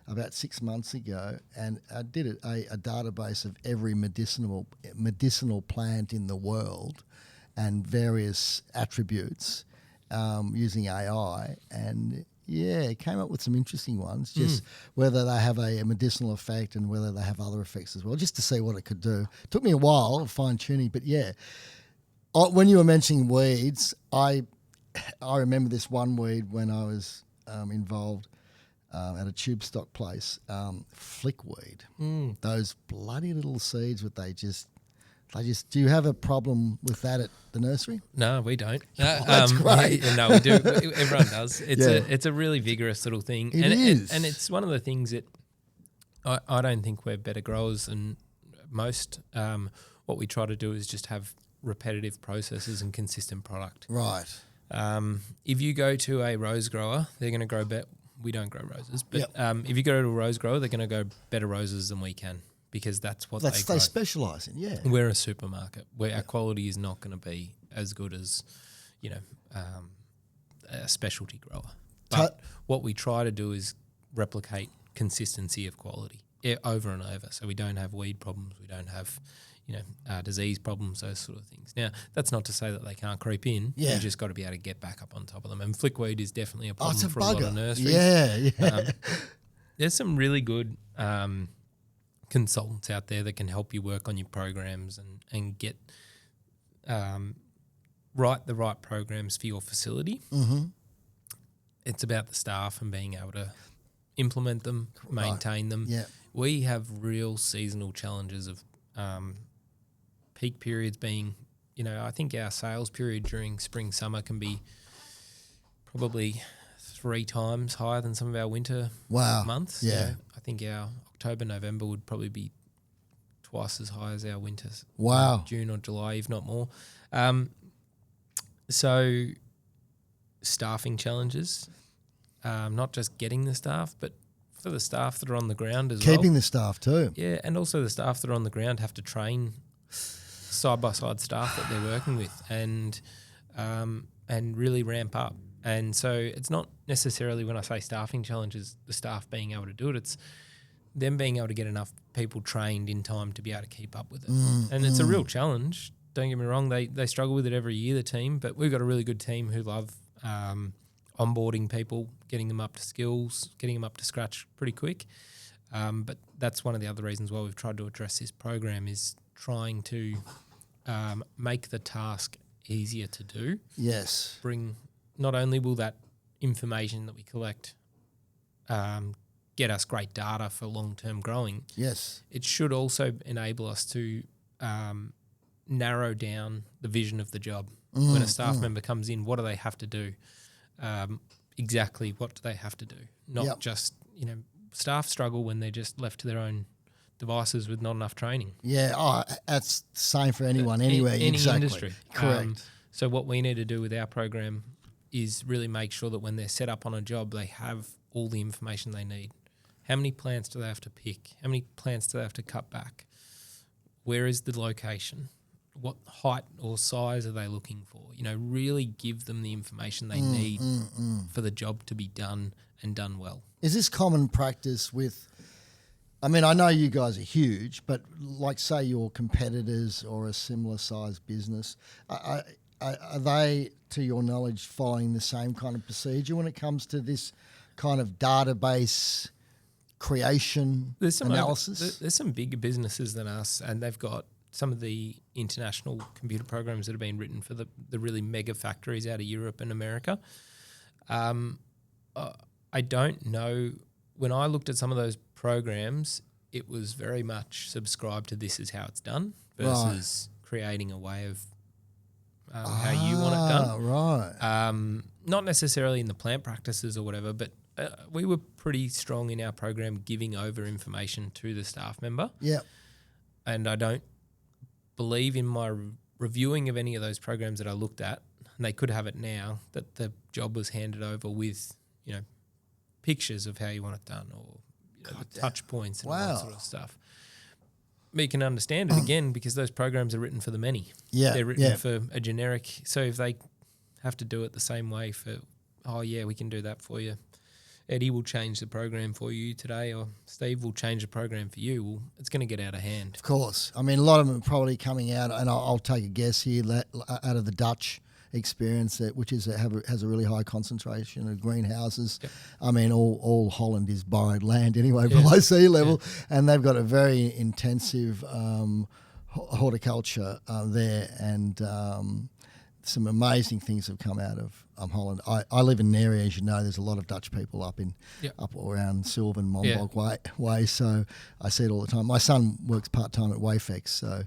about 6 months ago, and I did a database of every medicinal plant in the world, and various attributes. Using AI, and it came up with some interesting ones, just whether they have a medicinal effect and whether they have other effects as well, just to see what it could do. It took me a while, fine-tuning, but when you were mentioning weeds, I remember this one weed when I was involved at a tube stock place, flickweed. Those bloody little seeds that they just do you have a problem with that at the nursery? No, we don't. That's great. No, we do. Everyone does. It's a really vigorous little thing. It is. And it's one of the things that I don't think we're better growers than most. What we try to do is just have repetitive processes and consistent product. Right. If you go to a rose grower, they're going to grow better. We don't grow roses. But if you go to a rose grower, they're going to grow better roses than we can. Because that's what they specialise in, We're a supermarket where our quality is not going to be as good as, a specialty grower. But what we try to do is replicate consistency of quality over and over. So we don't have weed problems, we don't have, disease problems, those sort of things. Now, that's not to say that they can't creep in. You just got to be able to get back up on top of them. And flickweed is definitely a problem for a lot of nurseries. There's some really good... consultants out there that can help you work on your programs and get the right programs for your facility. It's about the staff and being able to implement them, maintain them. We have real seasonal challenges of peak periods being, I think our sales period during spring, summer can be probably 3 times higher than some of our winter months. I think our October, November would probably be twice as high as our winters. June or July, if not more. So staffing challenges, not just getting the staff, but for the staff that are on the ground as well. Keeping the staff too. Yeah, and also the staff that are on the ground have to train side-by-side staff that they're working with and really ramp up. And so it's not necessarily, when I say staffing challenges, the staff being able to do it, it's them being able to get enough people trained in time to be able to keep up with it. And it's a real challenge. Don't get me wrong, they struggle with it every year, the team, but we've got a really good team who love onboarding people, getting them up to skills, getting them up to scratch pretty quick. But that's one of the other reasons why we've tried to address this program, is trying to make the task easier to do. Yes. Not only will that information that we collect get us great data for long-term growing. Yes. It should also enable us to narrow down the vision of the job. When a staff member comes in, what do they have to do? Exactly what do they have to do? Not just, staff struggle when they're just left to their own devices with not enough training. Yeah, that's the same for anyone, anywhere. Any exactly. industry. Correct. So what we need to do with our program is really make sure that when they're set up on a job, they have all the information they need. How many plants do they have to pick? How many plants do they have to cut back? Where is the location? What height or size are they looking for? Really give them the information they need for the job to be done and done well. Is this common practice with, I know you guys are huge, but like say your competitors or a similar sized business, are they, to your knowledge, following the same kind of procedure when it comes to this kind of database creation analysis? There's some bigger businesses than us, and they've got some of the international computer programs that have been written for the really mega factories out of Europe and America. I don't know. When I looked at some of those programs, it was very much subscribed to this is how it's done versus creating a way of how you want it done. Right. Not necessarily in the plant practices or whatever, but we were pretty strong in our program giving over information to the staff member. Yeah. And I don't believe in my reviewing of any of those programs that I looked at, and they could have it now, that the job was handed over with, pictures of how you want it done or the touch points and all that sort of stuff. But you can understand it again because those programs are written for the many. Yeah. They're written for a generic. So if they have to do it the same way for, we can do that for you. Eddie will change the program for you today, or Steve will change the program for you. Well, it's going to get out of hand. Of course. A lot of them are probably coming out, and I'll take a guess here, out of the Dutch experience, which has a really high concentration of greenhouses. Yep. All Holland is borrowed land anyway, below sea level, and they've got a very intensive horticulture there, and some amazing things have come out of Holland. I live in an area, as you know, there's a lot of Dutch people up around Sylvan, Mombog way, so I see it all the time. My son works part-time at Wayfex, so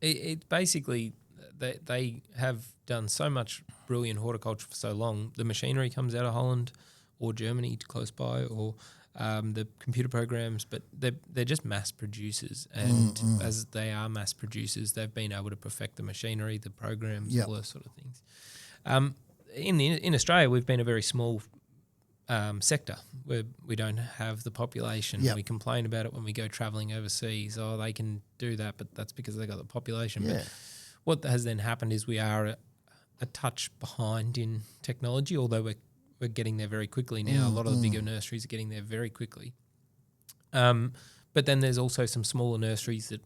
It's basically they have done so much brilliant horticulture for so long. The machinery comes out of Holland or Germany close by, or the computer programs, but they're just mass producers, and as they are mass producers, they've been able to perfect the machinery, the programs, all those sort of things. In Australia, we've been a very small sector where we don't have the population. We complain about it when we go travelling overseas. They can do that, but that's because they got the population. But what has then happened is we are a touch behind in technology, although we're getting there very quickly now. A lot of the bigger nurseries are getting there very quickly. But then there's also some smaller nurseries that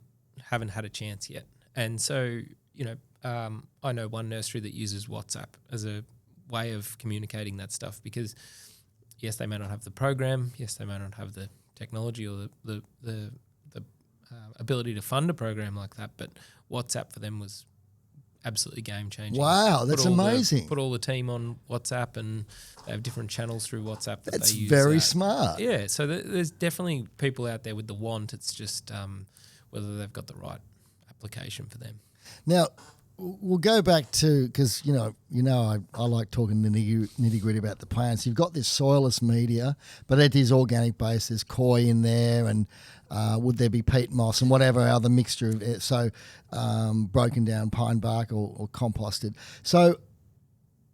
haven't had a chance yet. And so, I know one nursery that uses WhatsApp as a way of communicating that stuff because, yes, they may not have the program. Yes, they may not have the technology or the ability to fund a program like that. But WhatsApp for them was absolutely game changing. Wow, that's amazing. Put all the team on WhatsApp, and they have different channels through WhatsApp that that's they use. That's very smart. Yeah, so there's definitely people out there with the want. It's just whether they've got the right application for them. Now, we'll go back to, because I like talking the nitty gritty about the plants. You've got this soilless media, but it is organic based. There's koi in there, and would there be peat moss and whatever other mixture of it? So broken down pine bark or composted. So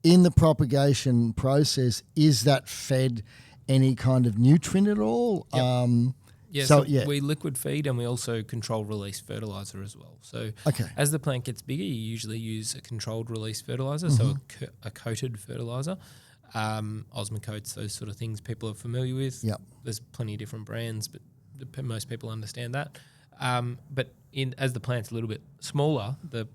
in the propagation process, is that fed any kind of nutrient at all? Yep. Yeah, So, so we liquid feed and we also controlled release fertilizer as well. So Okay. as the plant gets bigger, you usually use a controlled release fertilizer, so a coated fertilizer. Osmocotes, those sort of things people are familiar with. Yep. There's plenty of different brands, but most people understand that. But as the plant's a little bit smaller, the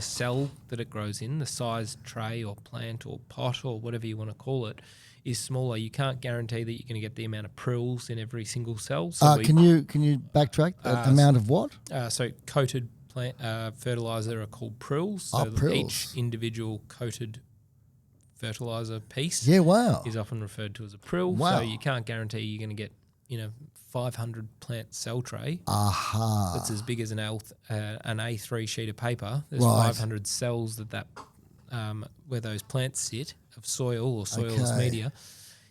cell that it grows in, the size tray or plant or pot or whatever you want to call it, is smaller. You can't guarantee that you're going to get the amount of prills in every single cell. So Can you backtrack? The amount of what? So coated plant fertilizer are called prills. So prills. Each individual coated fertilizer piece is often referred to as a prill. Wow. So you can't guarantee you're going to get 500 plant cell tray. Aha. That's as big as an A3 sheet of paper. There's Right. 500 cells that where those plants sit of soil or soilless media.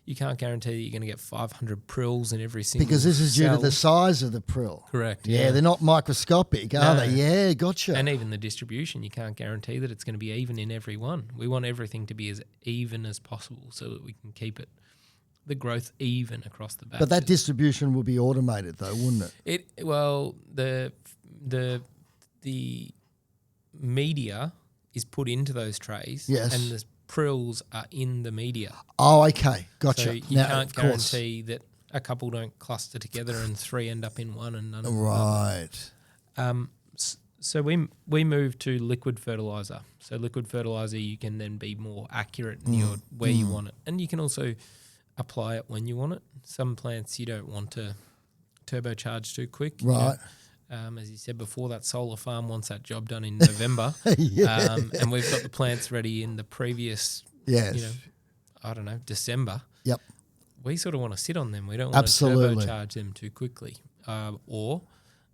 You can't guarantee that you're going to get 500 prills in every single Because this is due to cell. the size of the prill. Correct. Yeah, they're not microscopic, are they? Yeah, gotcha. And even the distribution, you can't guarantee that it's going to be even in every one. We want everything to be as even as possible so that we can keep the growth even across the batches. But that distribution will be automated, though, wouldn't it? The media is put into those trays, Yes. and the prills are in the media. Oh, okay, gotcha. So you can't guarantee that a couple don't cluster together and 3 end up in one and none of them. Right. So we moved to liquid fertilizer. So liquid fertilizer, you can then be more accurate in where you want it, and you can also apply it when you want it. Some plants you don't want to turbocharge too quick. Right. As you said before, that solar farm wants that job done in November. Yeah. And we've got the plants ready in the previous, Yes. December. Yep. We sort of want to sit on them. We don't want Absolutely. to turbocharge them too quickly. Or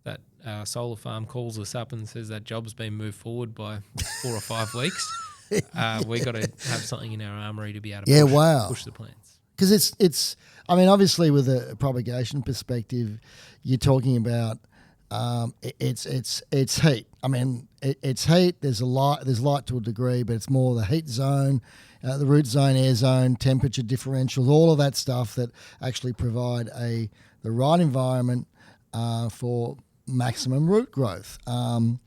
that solar farm calls us up and says that job's been moved forward by 4 or 5 weeks. We got to have something in our armory to be able to push the plants. Because it's obviously with a propagation perspective, you're talking about it's heat. It's heat. There's light to a degree, but it's more the heat zone, the root zone, air zone, temperature differentials, all of that stuff that actually provide the right environment for maximum root growth. I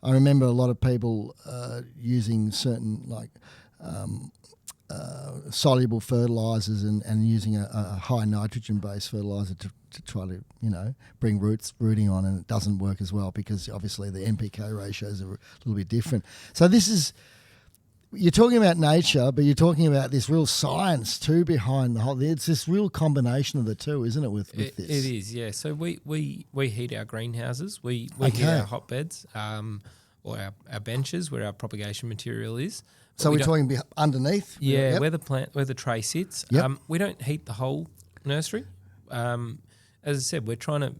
remember a lot of people using certain soluble fertilizers and using a high nitrogen based fertilizer to try to bring rooting on, and it doesn't work as well because obviously the NPK ratios are a little bit different. So you're talking about nature, but you're talking about this real science too behind the whole. It's this real combination of the two, isn't it? With this, it is, yeah. So we heat our greenhouses, we heat our hotbeds, or our benches where our propagation material is. So we're talking underneath? Yeah, where the tray sits. Yep. We don't heat the whole nursery. As I said, we're trying to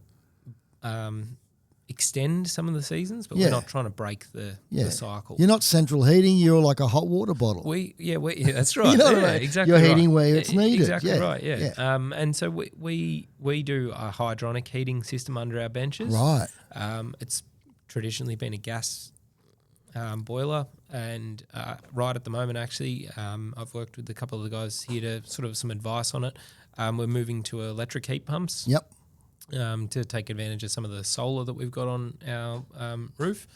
extend some of the seasons, but we're not trying to break the cycle. You're not central heating, you're like a hot water bottle. That's right. You know what I mean? Exactly. You're right. heating where it's needed. Exactly right, yeah. And so we do a hydronic heating system under our benches. Right. It's traditionally been a gas boiler, and right at the moment, actually, I've worked with a couple of the guys here to sort of some advice on it. We're moving to electric heat pumps. Yep. To take advantage of some of the solar that we've got on our roof.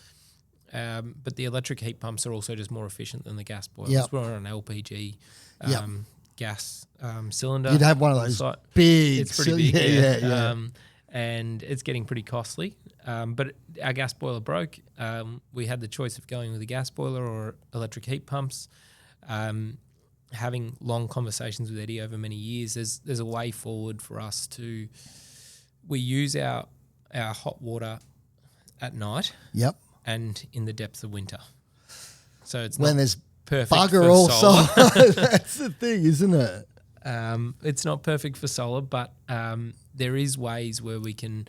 But the electric heat pumps are also just more efficient than the gas boilers. Yep. We're on an LPG gas cylinder. You'd have one of those big. It's pretty big, yeah. And it's getting pretty costly. But our gas boiler broke. We had the choice of going with a gas boiler or electric heat pumps. Having long conversations with Eddie over many years, there's a way forward for us to. We use our hot water at night. Yep. And in the depths of winter. So it's when not there's perfect bugger for all solar. That's the thing, isn't it? It's not perfect for solar, but there is ways where we can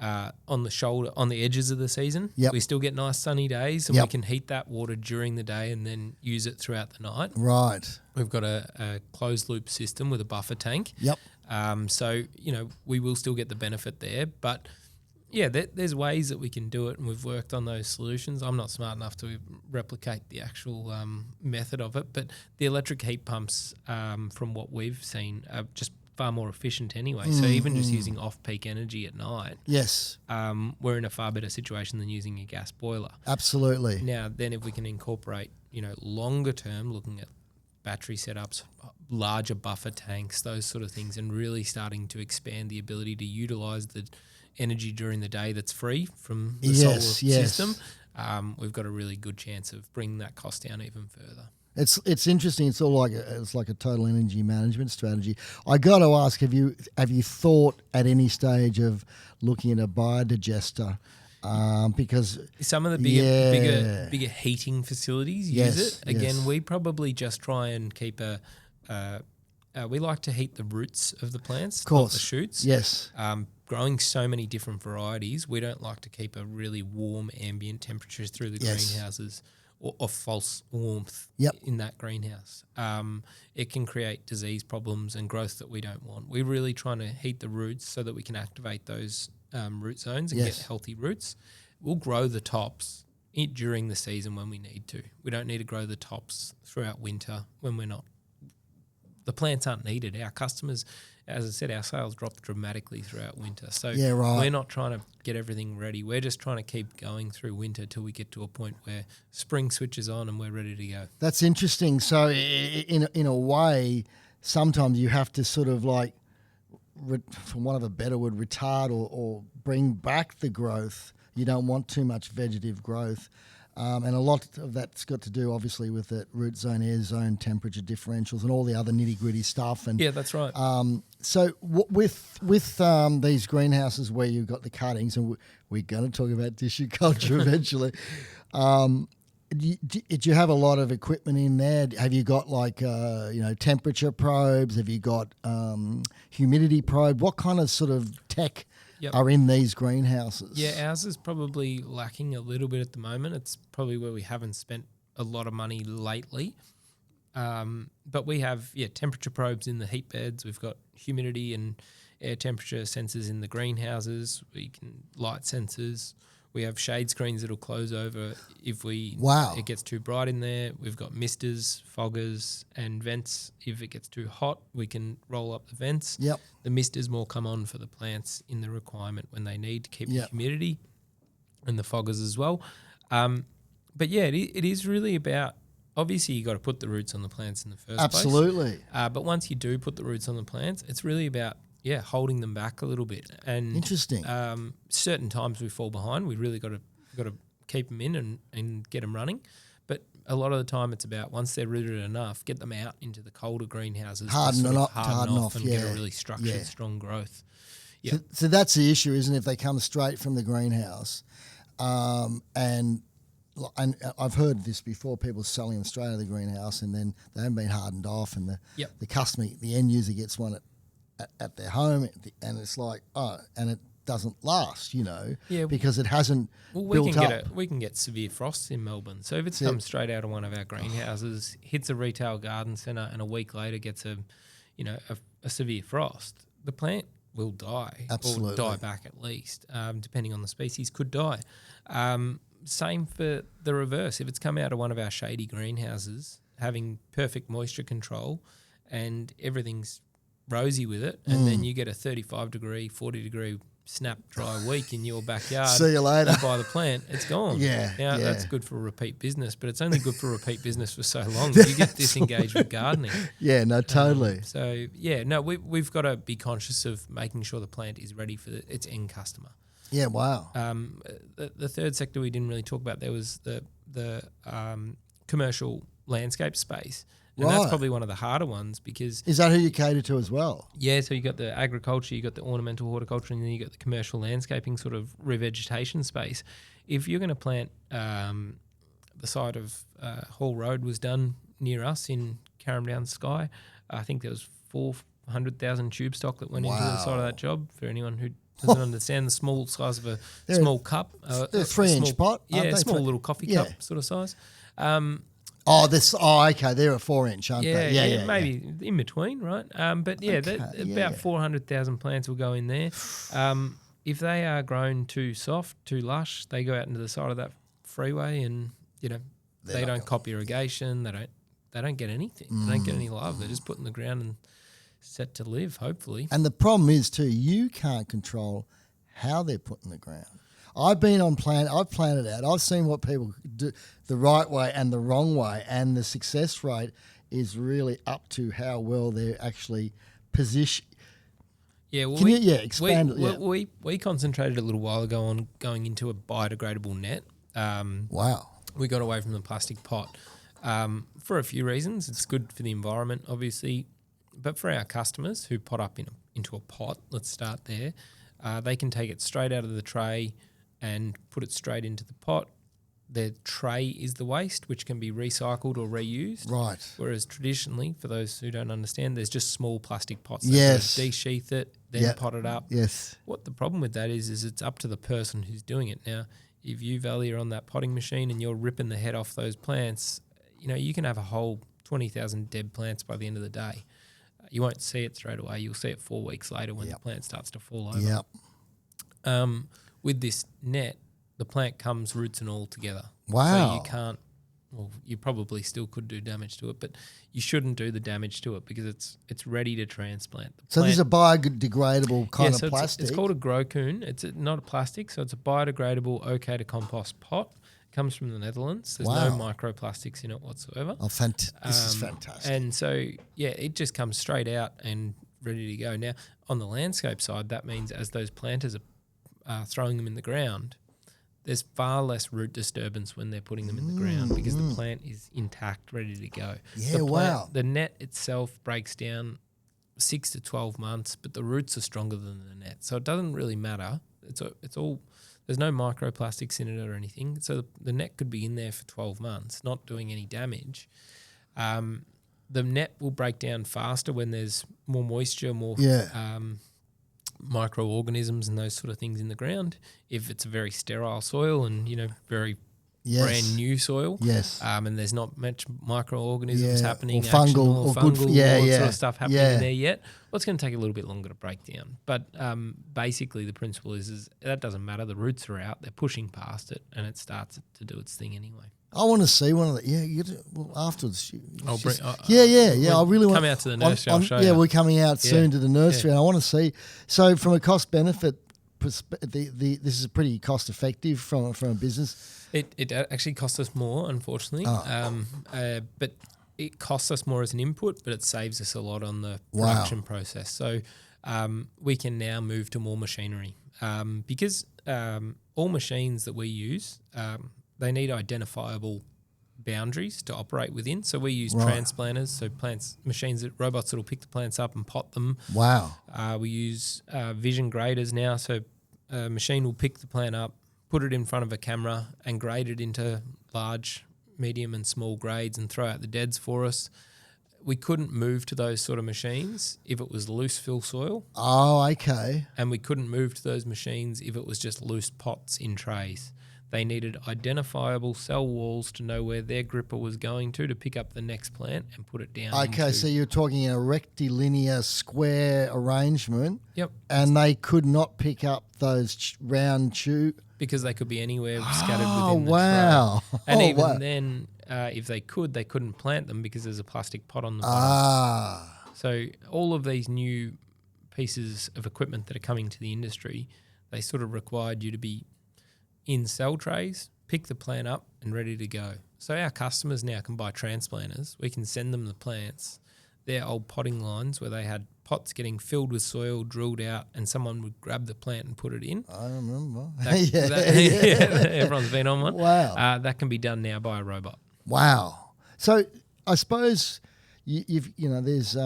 on the edges of the season. Yep. We still get nice sunny days, and we can heat that water during the day and then use it throughout the night. Right. We've got a closed loop system with a buffer tank. Yep. So we will still get the benefit there, but there's ways that we can do it, and we've worked on those solutions. I'm not smart enough to replicate the actual method of it, but the electric heat pumps, from what we've seen, are just far more efficient anyway. So even just using off-peak energy at night, yes, we're in a far better situation than using a gas boiler. absolutely. Now, then if we can incorporate, longer term, looking at battery setups, larger buffer tanks, those sort of things, and really starting to expand the ability to utilise the energy during the day that's free from the solar system, we've got a really good chance of bringing that cost down even further. It's interesting. It's all like it's like a total energy management strategy. I got to ask: have you thought at any stage of looking at a biodigester? Because some of the bigger heating facilities use it. Again, we probably just try and keep we like to heat the roots of the plants, not the shoots. Yes. Growing so many different varieties, we don't like to keep a really warm ambient temperature through the greenhouses or false warmth in that greenhouse. It can create disease problems and growth that we don't want. We're really trying to heat the roots so that we can activate those root zones and get healthy roots. We'll grow the tops during the season when we need to. We don't need to grow the tops throughout winter when we're not. The plants aren't needed. Our customers, as I said, our sales drop dramatically throughout winter. So we're not trying to get everything ready. We're just trying to keep going through winter till we get to a point where spring switches on and we're ready to go. That's interesting. So in a way, sometimes you have to sort of like, for want of a better word, retard or bring back the growth. You don't want too much vegetative growth. And a lot of that's got to do, obviously, with the root zone, air zone, temperature differentials, and all the other nitty-gritty stuff. And yeah, that's right. So with these greenhouses where you've got the cuttings, and we're going to talk about tissue culture eventually, do you have a lot of equipment in there? Have you got like temperature probes? Have you got humidity probe? What kind of sort of tech are in these greenhouses? Yeah, ours is probably lacking a little bit at the moment. It's probably where we haven't spent a lot of money lately. But we have temperature probes in the heat beds. We've got humidity and air temperature sensors in the greenhouses. We can light sensors. We have shade screens that'll close over if it gets too bright in there. We've got misters, foggers, and vents. If it gets too hot, we can roll up the vents. Yep. The misters more come on for the plants in the requirement when they need to keep the humidity, and the foggers as well. But yeah, it is really about, obviously you got to put the roots on the plants in the first place. Absolutely. But once you do put the roots on the plants, it's really about holding them back a little bit. And interesting. Certain times we fall behind. We really got to keep them in and get them running. But a lot of the time it's about, once they're rooted enough, get them out into the colder greenhouses, harden off and get a really structured, strong growth. Yeah. So that's the issue, isn't it? If they come straight from the greenhouse, and I've heard this before, people selling them straight out of the greenhouse and then they haven't been hardened off, and the customer, the end user, gets one at their home, and it's like, and it doesn't last, because it hasn't built up. We can get severe frosts in Melbourne. So if it's come straight out of one of our greenhouses, hits a retail garden centre, and a week later gets a severe frost, the plant will die. Absolutely. Or die back at least, depending on the species, could die. Same for the reverse. If it's come out of one of our shady greenhouses, having perfect moisture control and everything's rosy with it, and then you get a 35 degree, 40 degree snap dry week in your backyard. See you later. By the plant, it's gone. That's good for repeat business, but it's only good for repeat business for so long. You get disengaged with gardening. Yeah, no, totally. We've got to be conscious of making sure the plant is ready for its end customer. Yeah, wow. The third sector we didn't really talk about, there was the commercial landscape space. And that's probably one of the harder ones, because... Is that who you cater to as well? Yeah, so you got the agriculture, you got the ornamental horticulture, and then you got the commercial landscaping sort of revegetation space. If you're going to plant, the side of Hall Road was done near us in Carrum Sky. I think there was 400,000 tube stock that went into the side of that job, for anyone who doesn't understand the small size of a small cup. They're a 3-inch pot. Yeah, a small little coffee cup sort of size. Okay. They're a 4-inch, aren't they? Yeah, maybe in between, right? About 400,000 plants will go in there. If they are grown too soft, too lush, they go out into the side of that freeway, and they don't cop irrigation. They don't get anything. They don't get any love. They're just put in the ground and set to live, hopefully. And the problem is too, you can't control how they're put in the ground. I've been on I've planted out. I've seen what people do the right way and the wrong way, and the success rate is really up to how well they're actually positioned. Yeah, well, expand it. We concentrated a little while ago on going into a biodegradable net. Wow. We got away from the plastic pot for a few reasons. It's good for the environment, obviously, but for our customers who pot up into a pot, let's start there, they can take it straight out of the tray and put it straight into the pot. The tray is the waste, which can be recycled or reused. Right. Whereas traditionally, for those who don't understand, there's just small plastic pots. Yes. That de-sheath it, then pot it up. Yes. What the problem with that is it's up to the person who's doing it. Now, if you, Valley, are on that potting machine and you're ripping the head off those plants, you can have a whole 20,000 dead plants by the end of the day. You won't see it straight away. You'll see it 4 weeks later when the plant starts to fall over. Yep. With this net, the plant comes roots and all together. Wow. So you can't, well, you probably still could do damage to it, but you shouldn't do the damage to it because it's ready to transplant. So this is a biodegradable kind of plastic? It's called a grow coon. It's not a plastic, so it's a biodegradable, okay to compost pot. It comes from the Netherlands. There's no microplastics in it whatsoever. Oh, this is fantastic. And so, it just comes straight out and ready to go. Now, on the landscape side, that means as those planters are throwing them in the ground, there's far less root disturbance when they're putting them in the ground because the plant is intact, ready to go. Yeah, The net itself breaks down 6 to 12 months, but the roots are stronger than the net. So it doesn't really matter. It's all there's no microplastics in it or anything. So the net could be in there for 12 months, not doing any damage. The net will break down faster when there's more moisture, more microorganisms and those sort of things in the ground. If it's a very sterile soil and very brand new soil, and there's not much microorganisms happening, or fungal, all sort of stuff happening in there yet, well, it's going to take a little bit longer to break down. But basically, the principle is that doesn't matter. The roots are out; they're pushing past it, and it starts to do its thing anyway. I want to see one of the. Yeah, afterwards. I really want to come out to the nursery. I'll show you. Yeah, we're coming out soon to the nursery, and I want to see. So, from a cost benefit perspective, this is pretty cost effective from a business. It actually costs us more, unfortunately. But it costs us more as an input, but it saves us a lot on the production process. So we can now move to more machinery because all machines that we use. They need identifiable boundaries to operate within. So we use transplanters, so robots that will pick the plants up and pot them. Wow. We use vision graders now, so a machine will pick the plant up, put it in front of a camera and grade it into large, medium and small grades and throw out the deads for us. We couldn't move to those sort of machines if it was loose fill soil. Oh, okay. And we couldn't move to those machines if it was just loose pots in trays. They needed identifiable cell walls to know where their gripper was going to pick up the next plant and put it down. Okay, so you're talking in a rectilinear square arrangement. Yep. And they could not pick up those round tube. Because they could be anywhere scattered within the tray. And then, if they couldn't plant them because there's a plastic pot on the bottom. So all of these new pieces of equipment that are coming to the industry, they sort of required you to be in cell trays, pick the plant up and ready to go. So our customers now can buy transplanters. We can send them the plants. They're old potting lines where they had pots getting filled with soil, drilled out, and someone would grab the plant and put it in. I remember. Everyone's been on one. Wow. That can be done now by a robot. Wow. So I suppose there's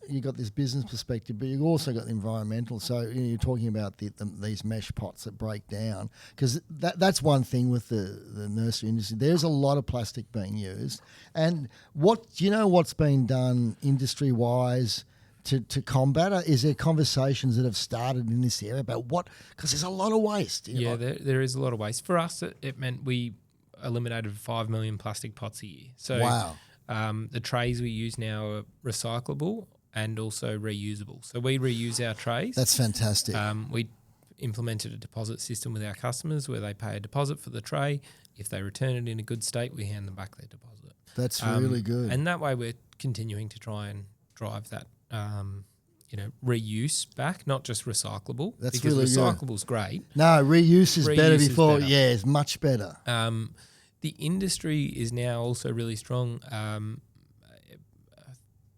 you've got this business perspective, but you've also got the environmental. So you're talking about these mesh pots that break down, because that's one thing with the nursery industry. There's a lot of plastic being used, and what's been done industry wise to combat it? Is there conversations that have started in this area about because there's a lot of waste? There is a lot of waste. For us, it meant we eliminated 5 million plastic pots a year. So wow. The trays we use now are recyclable and also reusable. So we reuse our trays. That's fantastic. We implemented a deposit system with our customers where they pay a deposit for the tray. If they return it in a good state, we hand them back their deposit. That's really good. And that way we're continuing to try and drive that reuse back, not just recyclable. That's because really good. recyclable's great. No, reuse is better Reuse is before. better. Yeah, it's much better. The industry is now also really strong.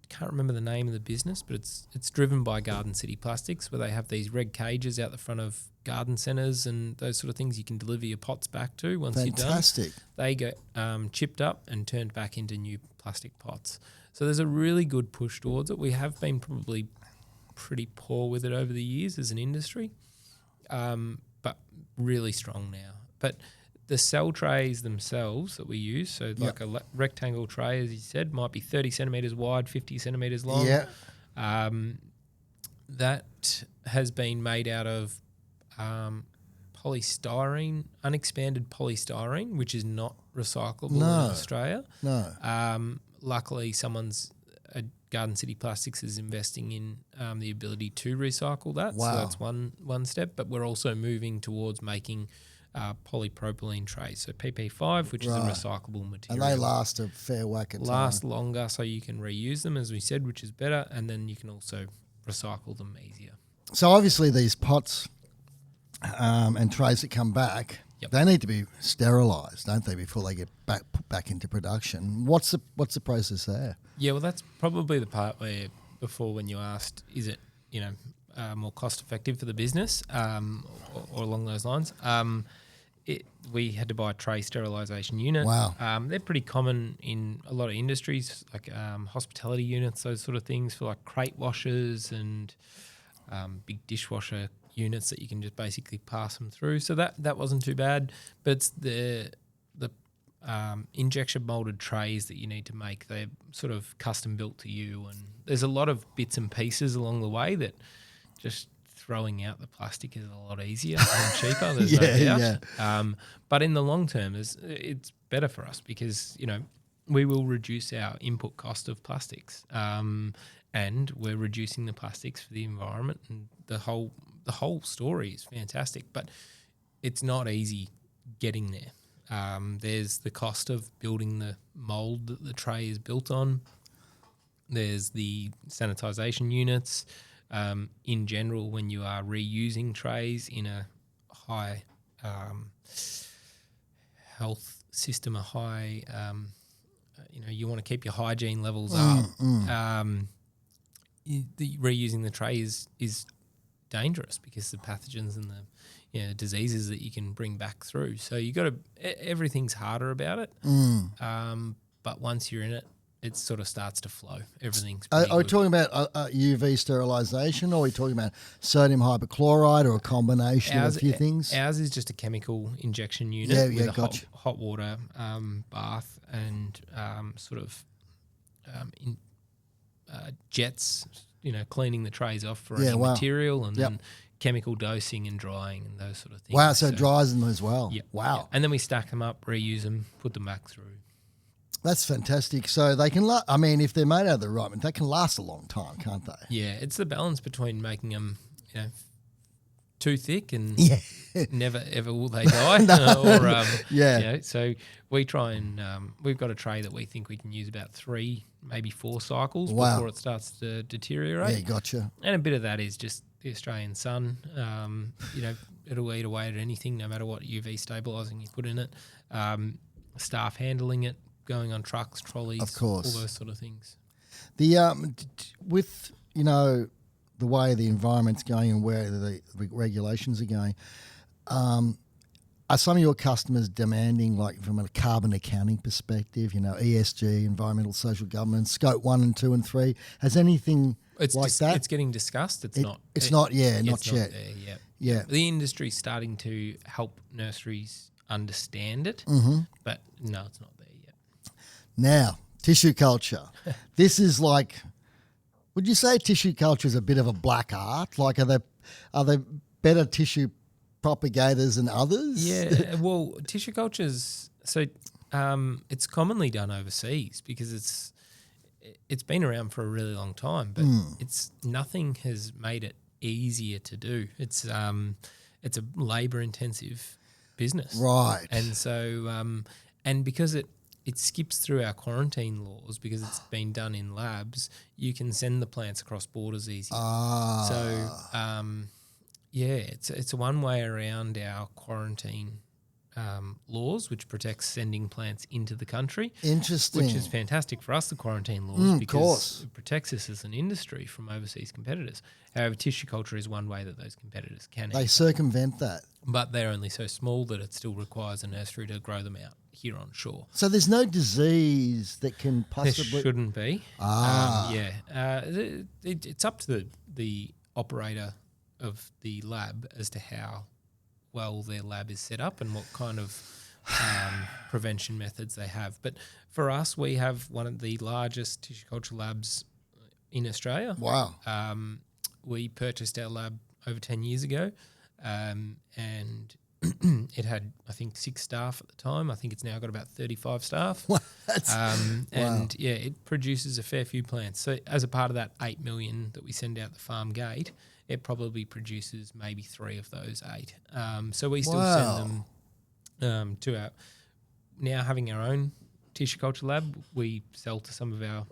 Can't remember the name of the business, but it's driven by Garden City Plastics, where they have these red cages out the front of garden centres and those sort of things you can deliver your pots back to once you're done. Fantastic. They get chipped up and turned back into new plastic pots. So there's a really good push towards it. We have been probably pretty poor with it over the years as an industry, but really strong now. But the cell trays themselves that we use, so like a rectangle tray, as you said, might be 30 centimetres wide, 50 centimetres long. Yeah. That has been made out of polystyrene, unexpanded polystyrene, which is not recyclable in Australia. No. Luckily, Garden City Plastics is investing in the ability to recycle that. Wow. So that's one step. But we're also moving towards making polypropylene trays. So PP5, which is a recyclable material. And they last a fair whack of time. Last longer, so you can reuse them, as we said, which is better. And then you can also recycle them easier. So obviously these pots and trays that come back, they need to be sterilised, don't they, before they get put back into production? What's the process there? Yeah, well, that's probably the part where before when you asked, is it more cost effective for the business or along those lines? We had to buy a tray sterilisation unit. Wow. They're pretty common in a lot of industries, like hospitality units, those sort of things, for like crate washers and big dishwasher units that you can just basically pass them through. So that wasn't too bad. But it's the injection molded trays that you need to make. They're sort of custom built to you, and there's a lot of bits and pieces along the way that just throwing out the plastic is a lot easier and cheaper. There's no doubt. But in the long term, it's better for us because we will reduce our input cost of plastics, and we're reducing the plastics for the environment, and the whole story is fantastic. But it's not easy getting there. There's the cost of building the mould that the tray is built on. There's the sanitisation units. In general, when you are reusing trays in a high health system, a high, you want to keep your hygiene levels up. Reusing the tray is dangerous because the pathogens and the diseases that you can bring back through. So everything's harder about it. But once you're in it, it sort of starts to flow. Everything's pretty Are we good. talking about UV sterilisation, or are we talking about sodium hypochlorite, or a combination of a few things? Ours is just a chemical injection unit with a gotcha. hot water bath and jets, cleaning the trays off for any material, and then chemical dosing and drying and those sort of things. Wow, so it dries them as well. Yeah. Wow. Yeah. And then we stack them up, reuse them, put them back through. That's fantastic. So they can, if they're made out of the right, they can last a long time, can't they? Yeah, it's the balance between making them, too thick and never ever will they die. So we try and we've got a tray that we think we can use about 3, maybe 4 cycles before it starts to deteriorate. Yeah, gotcha. And a bit of that is just the Australian sun. It'll eat away at anything, no matter what UV stabilising you put in it. Staff handling it, going on trucks, trolleys, of course, all those sort of things. With the way the environment's going and where the regulations are going, are some of your customers demanding, like from a carbon accounting perspective, ESG, environmental, social governance, scope 1 and 2 and 3? Has anything that? It's getting discussed. It's not yet. Not there yet. Yeah. The industry's starting to help nurseries understand it, but no, it's not there yet. Now, tissue culture. This is like, would you say tissue culture is a bit of a black art? Like, are there better tissue propagators than others? Yeah, well, tissue culture's it's commonly done overseas because it's been around for a really long time, but nothing has made it easier to do. It's a labour intensive business, right? And so and because it skips through our quarantine laws because it's been done in labs. You can send the plants across borders easier. So, it's a one way around our quarantine laws, which protects sending plants into the country. Interesting. Which is fantastic for us, the quarantine laws, because course. it protects us as an industry from overseas competitors. However, tissue culture is one way that those competitors can. They circumvent that. But they're only so small that it still requires a nursery to grow them out here on shore. So there's no disease that can possibly... There shouldn't be. It's up to the operator of the lab as to how well their lab is set up and what kind of prevention methods they have. But for us, we have one of the largest tissue culture labs in Australia. Wow. We purchased our lab over 10 years ago, and it had, I think, 6 staff at the time. I think it's now got about 35 staff. And it produces a fair few plants. So as a part of that 8 million that we send out the farm gate, it probably produces maybe 3 of those 8. So we still send them to our, now having our own tissue culture lab, we sell to some of our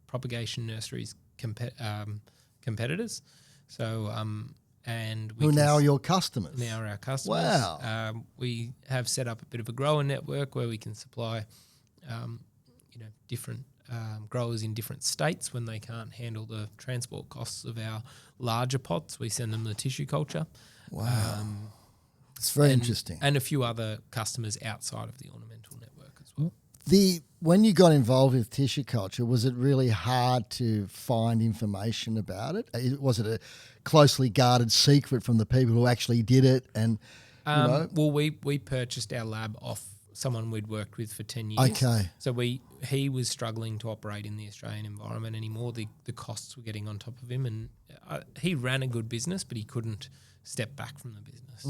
propagation nurseries competitors. So, and we who now are your customers? Now are our customers. Wow. We have set up a bit of a grower network where we can supply, different growers in different states when they can't handle the transport costs of our larger pots. We send them the tissue culture. Wow. It's very interesting. And a few other customers outside of the ornamental network as well. When you got involved with tissue culture, was it really hard to find information about it? Was it a closely guarded secret from the people who actually did it? And well, we purchased our lab off someone we'd worked with for 10 years. Okay. So he was struggling to operate in the Australian environment anymore. The costs were getting on top of him, and he ran a good business, but he couldn't step back from the business.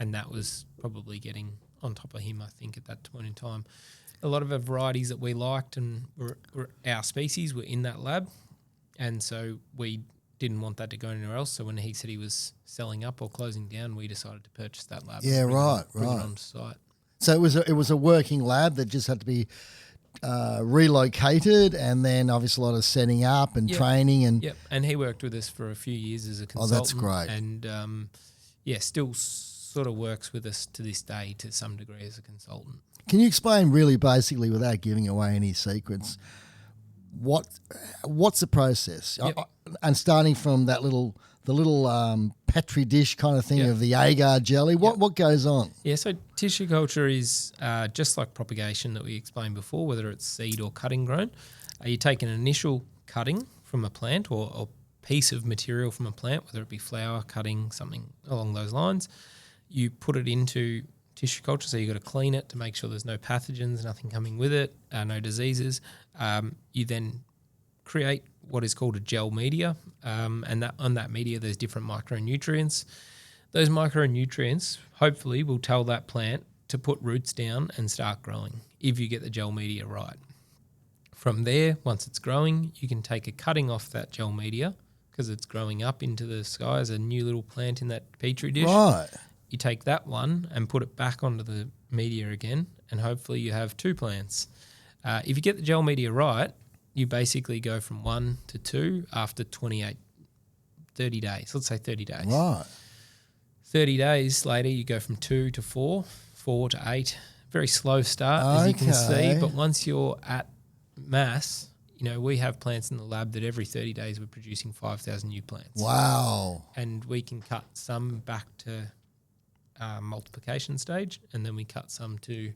And that was probably getting on top of him, I think, at that point in time. A lot of the varieties that we liked and were our species were in that lab, and so we didn't want that to go anywhere else. So when he said he was selling up or closing down, we decided to purchase that lab. Yeah, right. Bring it onto site. So it was a working lab that just had to be relocated, and then obviously a lot of setting up and training. And and he worked with us for a few years as a consultant. Oh, that's great. And still sort of works with us to this day to some degree as a consultant. Can you explain really basically, without giving away any secrets, what's the process? Yep. And starting from the little petri dish kind of thing of the agar jelly, what goes on? Yeah, so tissue culture is just like propagation that we explained before, whether it's seed or cutting grown. You take an initial cutting from a plant or piece of material from a plant, whether it be flower, cutting, something along those lines. You put it into tissue culture, so you've got to clean it to make sure there's no pathogens, nothing coming with it, no diseases. You then create what is called a gel media, and that on that media there's different micronutrients. Those micronutrients hopefully will tell that plant to put roots down and start growing if you get the gel media right. From there, once it's growing, you can take a cutting off that gel media because it's growing up into the sky as a new little plant in that petri dish. Right. You take that one and put it back onto the media again, and hopefully you have 2 plants. If you get the gel media right, you basically go from 1 to 2 after 30 days. Let's say 30 days. Right. 30 days later, you go from 2 to 4, 4 to 8. Very slow start, as you can see. But once you're at mass, we have plants in the lab that every 30 days we're producing 5,000 new plants. Wow. And we can cut some back to multiplication stage, and then we cut some to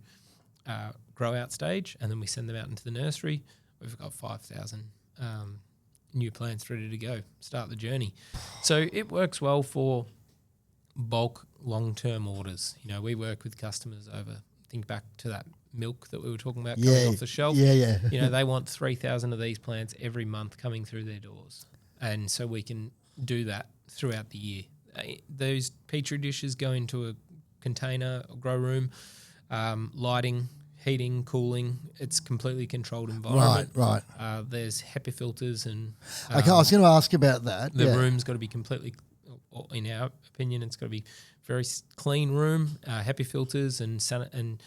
grow out stage, and then we send them out into the nursery. We've got 5,000 new plants ready to go, start the journey. So it works well for bulk long-term orders. We work with customers over, think back to that milk that we were talking about coming off the shelf. Yeah. They want 3,000 of these plants every month coming through their doors. And so we can do that throughout the year. Those petri dishes go into a container, a grow room, lighting, heating, cooling. It's completely controlled environment. Right. There's HEPA filters and... okay, I was going to ask about that. The room's got to be completely, in our opinion, it's got to be very clean room, HEPA filters and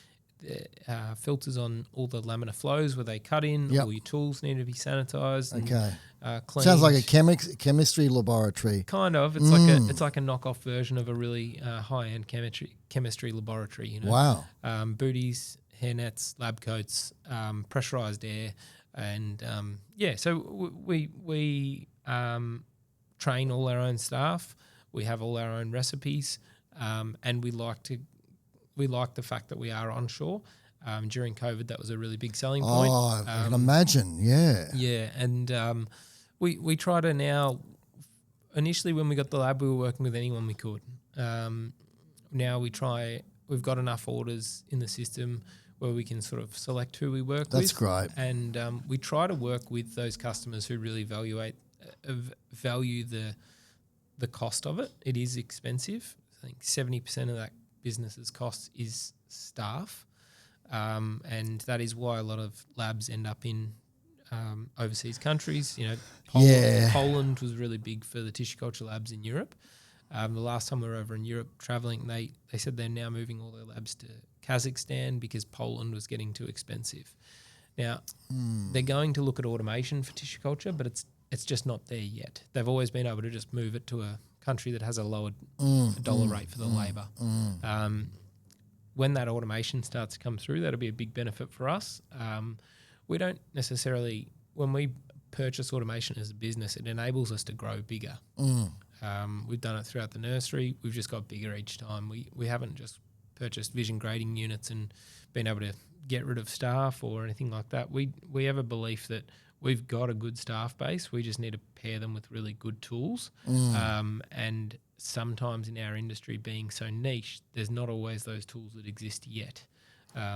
filters on all the laminar flows where they cut in. Yep. All your tools need to be sanitized. Okay. And, cleaned. Sounds like a chemistry laboratory. Kind of. It's like a knockoff version of a really high-end chemistry laboratory. You know? Wow. Booties, hairnets, lab coats, pressurized air, and so we train all our own staff. We have all our own recipes, and we like the fact that we are onshore. During COVID, that was a really big selling point. Oh, I can imagine. Yeah. Yeah, and we try to now. Initially, when we got the lab, we were working with anyone we could. Now we've got enough orders in the system where we can sort of select who we work with. That's great. And we try to work with those customers who really value the cost of it. It is expensive. I think 70% of that business's cost is staff. And that is why a lot of labs end up in overseas countries. You know, Poland was really big for the tissue culture labs in Europe. The last time we were over in Europe traveling, they said they're now moving all their labs to Kazakhstan because Poland was getting too expensive. Now, they're going to look at automation for tissue culture, but it's just not there yet. They've always been able to just move it to a country that has a lower dollar rate for the labour. When that automation starts to come through, that'll be a big benefit for us. We don't necessarily, when we purchase automation as a business, it enables us to grow bigger. We've done it throughout the nursery. We've just got bigger each time. We haven't just purchased vision grading units and been able to get rid of staff or anything like that. We have a belief that we've got a good staff base. We just need to pair them with really good tools. And sometimes in our industry being so niche, there's not always those tools that exist yet.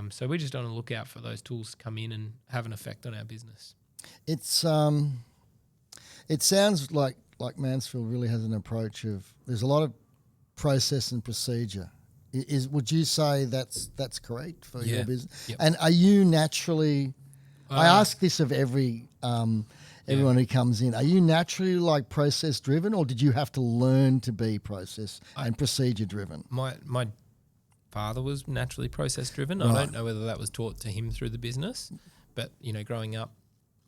So we're just on the lookout for those tools to come in and have an effect on our business. It's it sounds like Mansfield really has an approach of there's a lot of process and procedure. Would you say that's correct for your business? Yep. And are you naturally? I ask this of everyone who comes in. Are you naturally like process driven, or did you have to learn to be process and procedure driven? My father was naturally process driven. Right. I don't know whether that was taught to him through the business, but you know, growing up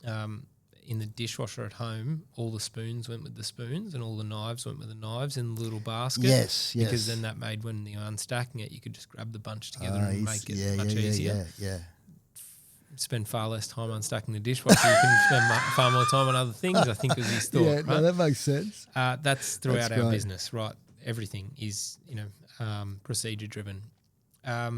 in the dishwasher at home, all the spoons went with the spoons and all the knives went with the knives in the little basket. Yes. Because then that made when you're unstacking it, you could just grab the bunch together and make it much easier. Yeah. Spend far less time unstacking the dishwasher. You can spend far more time on other things, I think was his thought. Right? No, that makes sense. That's throughout our business, right? Everything is, procedure driven. Our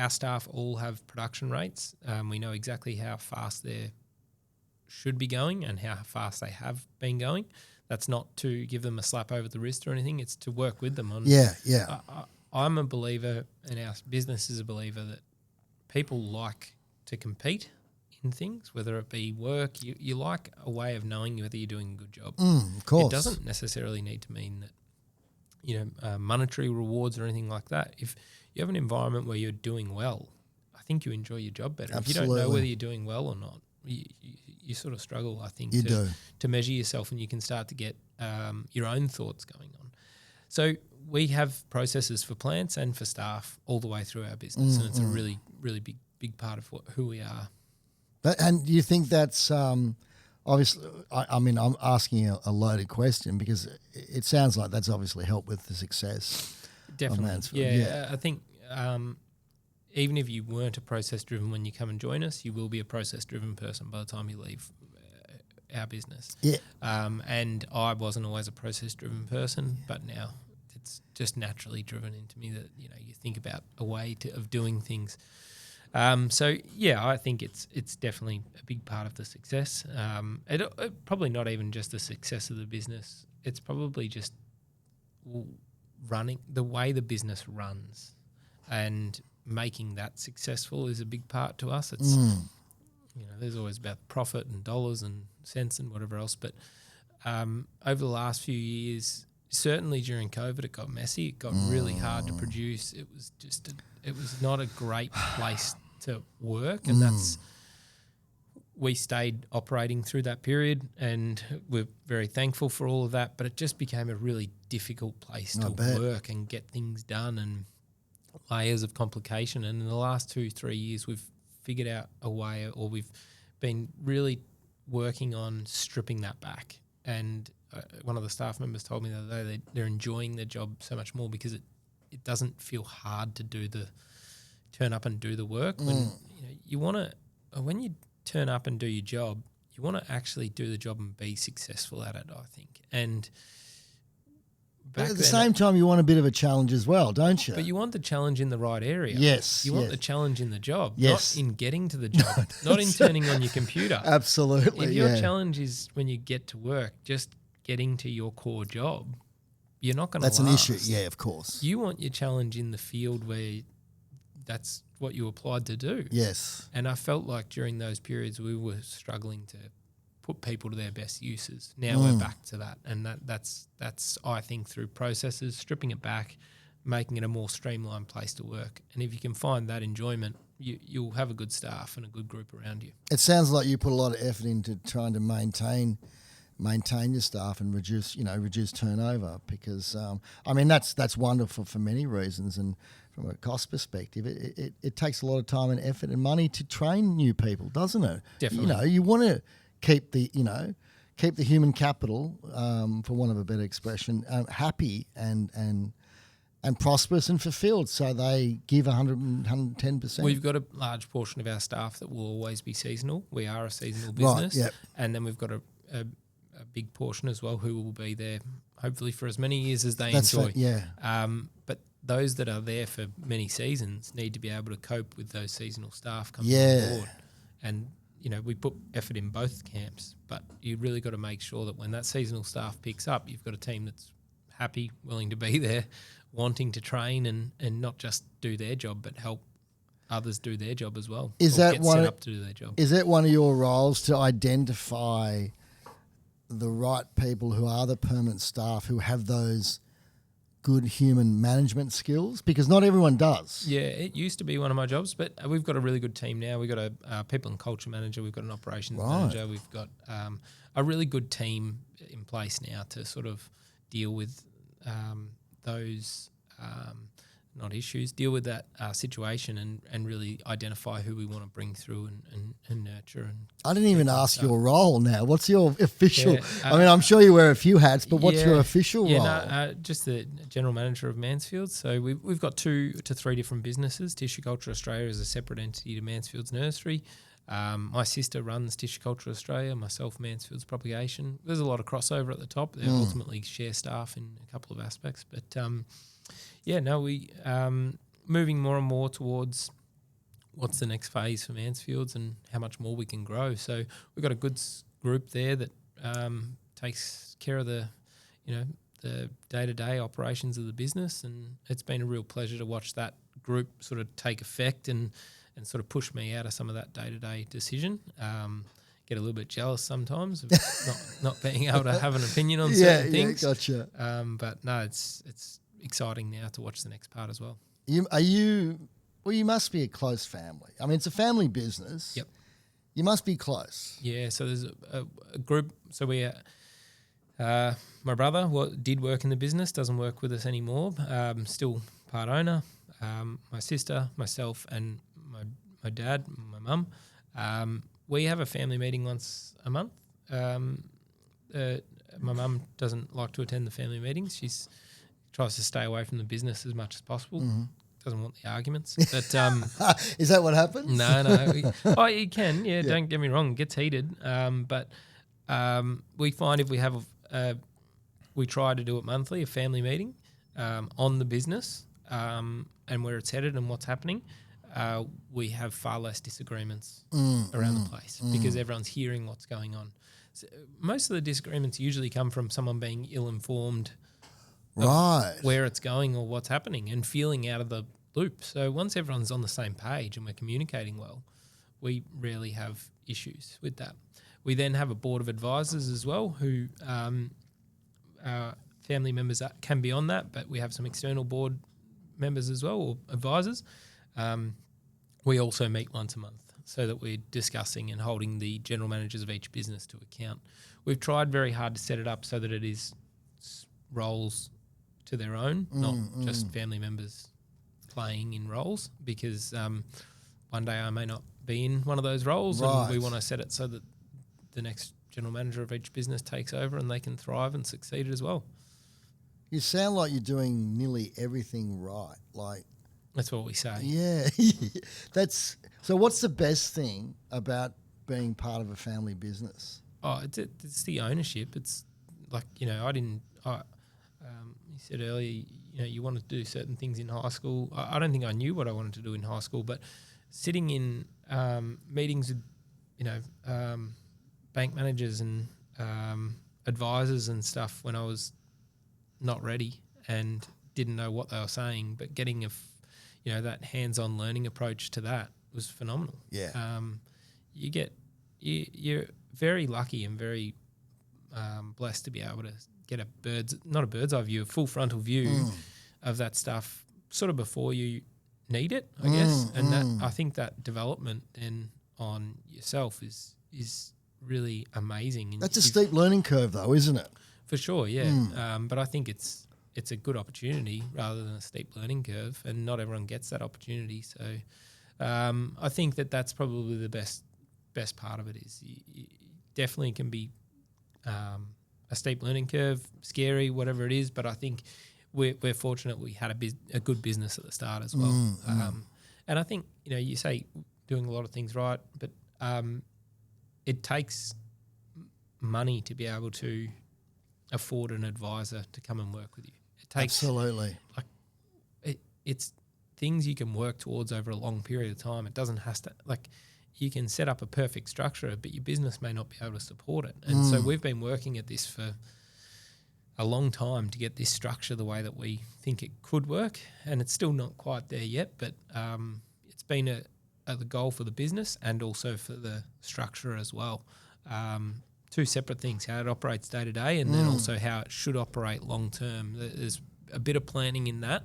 staff all have production rates. We know exactly how fast they should be going and how fast they have been going. That's not to give them a slap over the wrist or anything. It's to work with them on. Yeah. I'm a believer, and our business is a believer, that people like to compete in things, whether it be work. You like a way of knowing whether you're doing a good job. Of course. It doesn't necessarily need to mean that, monetary rewards or anything like that. If you have an environment where you're doing well, I think you enjoy your job better. Absolutely. If you don't know whether you're doing well or not, you sort of struggle, I think, to measure yourself, and you can start to get your own thoughts going on. So we have processes for plants and for staff all the way through our business, and it's a really, really big part of who we are. And you think that's obviously? I mean, I'm asking a loaded question because it sounds like that's obviously helped with the success. Definitely, of Mansfield. yeah. I think even if you weren't a process-driven when you come and join us, you will be a process-driven person by the time you leave our business. Yeah. And I wasn't always a process-driven person, but now it's just naturally driven into me that you think about a way of doing things. So I think it's definitely a big part of the success. It probably not even just the success of the business. It's probably just running the way the business runs, and making that successful is a big part to us. It's there's always about profit and dollars and cents and whatever else, but over the last few years, certainly during COVID, it got messy. It got really hard to produce. It was it was not a great place to work, and we stayed operating through that period, and we're very thankful for all of that, but it just became a really difficult place to work and get things done. And layers of complication. And in the last 2-3 years, we've figured out a way, or we've been really working on stripping that back. And one of the staff members told me the other day they're enjoying their job so much more because it doesn't feel hard to turn up and do the work. When you want to, when you turn up and do your job, you want to actually do the job and be successful at it, I think. And but at the same time, you want a bit of a challenge as well, don't you? But you want the challenge in the right area. Yes. You want the challenge in the job, yes. not in getting to the job, not in turning on your computer. Absolutely. If your challenge is when you get to work, just getting to your core job, you're not going to last. That's an issue, yeah, of course. You want your challenge in the field where that's what you applied to do. Yes. And I felt like during those periods we were struggling to put people to their best uses. Now we're back to that, and that's I think through processes, stripping it back, making it a more streamlined place to work. And if you can find that enjoyment, you'll have a good staff and a good group around you. It sounds like you put a lot of effort into trying to maintain your staff and reduce turnover, because that's wonderful for many reasons, and from a cost perspective it takes a lot of time and effort and money to train new people, doesn't it? Definitely. You want to keep the human capital, for want of a better expression, happy and prosperous and fulfilled, so they give 110%. We've got a large portion of our staff that will always be seasonal. We are a seasonal business. Right, yep. And then we've got a big portion as well who will be there hopefully for as many years as they enjoy. But those that are there for many seasons need to be able to cope with those seasonal staff coming on board. And we put effort in both camps, but you really got to make sure that when that seasonal staff picks up, you've got a team that's happy, willing to be there, wanting to train and not just do their job, but help others do their job as well. Is that set up to do their job? Is that one of your roles, to identify the right people who are the permanent staff who have those good human management skills? Because not everyone does. Yeah, it used to be one of my jobs, but we've got a really good team now. We've got a people and culture manager, we've got an operations manager, we've got a really good team in place now to sort of deal with those deal with that situation and really identify who we want to bring through and nurture. And I didn't even ask your role now. What's your official? I'm sure you wear a few hats, but what's your official role? Just the general manager of Mansfield. So we've got 2 to 3 different businesses. Horticulture Australia is a separate entity to Mansfields Nursery. My sister runs Horticulture Australia, myself Mansfields Propagation. There's a lot of crossover at the top. They ultimately share staff in a couple of aspects, but we moving more and more towards what's the next phase for Mansfields and how much more we can grow. So we've got a good group there that takes care of the day-to-day operations of the business, and it's been a real pleasure to watch that group sort of take effect and sort of push me out of some of that day-to-day decision. Get a little bit jealous sometimes of not being able to have an opinion on certain things. Yeah, gotcha. But no, it's exciting now to watch the next part as well. You must be a close family. I mean, it's a family business. Yep. You must be close. Yeah, so there's a group. So my brother did work in the business, doesn't work with us anymore, still part owner. My sister, myself, and my dad, my mum. We have a family meeting once a month. My mum doesn't like to attend the family meetings. She's tries to stay away from the business as much as possible. Doesn't want the arguments. But is that what happens? No. You can. Yeah, don't get me wrong. It gets heated. But we find if we have we try to do it monthly, a family meeting on the business and where it's headed and what's happening. We have far less disagreements around the place because everyone's hearing what's going on. So most of the disagreements usually come from someone being ill-informed where it's going or what's happening and feeling out of the loop. So once everyone's on the same page and we're communicating well, we rarely have issues with that. We then have a board of advisors as well who family members can be on that, but we have some external board members as well, or advisors. We also meet once a month so that we're discussing and holding the general managers of each business to account. We've tried very hard to set it up so that it is roles to their own, not just family members playing in roles because one day I may not be in one of those roles, Right. and we want to set it so that the next general manager of each business takes over and they can thrive and succeed as well. You sound like you're doing nearly everything right. Like, That's what we say. yeah. So what's the best thing about being part of a family business? Oh, it's the ownership. It's like, you said earlier, you want to do certain things in high school. I don't think I knew what I wanted to do in high school, but sitting in meetings with, bank managers and advisors and stuff when I was not ready and didn't know what they were saying, but getting that hands-on learning approach to that was phenomenal. Yeah. You're very lucky and very blessed to be able to get a bird's eye view, a full frontal view of that stuff sort of before you need it, I guess. And that, I think that development then on yourself is really amazing. And That's a steep learning curve though, isn't it? For sure, yeah. But I think it's a good opportunity rather than a steep learning curve, and not everyone gets that opportunity. So I think that's probably the best part of it is you definitely can be a steep learning curve, scary, whatever it is. But I think we're fortunate we had a good business at the start as well. And I think, you say doing a lot of things right, but it takes money to be able to afford an advisor to come and work with you. It takes Absolutely. It's things you can work towards over a long period of time. It doesn't have to, you can set up a perfect structure, but your business may not be able to support it. And so we've been working at this for a long time to get this structure the way that we think it could work, and it's still not quite there yet, but it's been a goal for the business and also for the structure as well. Two separate things, how it operates day to day and then also how it should operate long term. There's a bit of planning in that.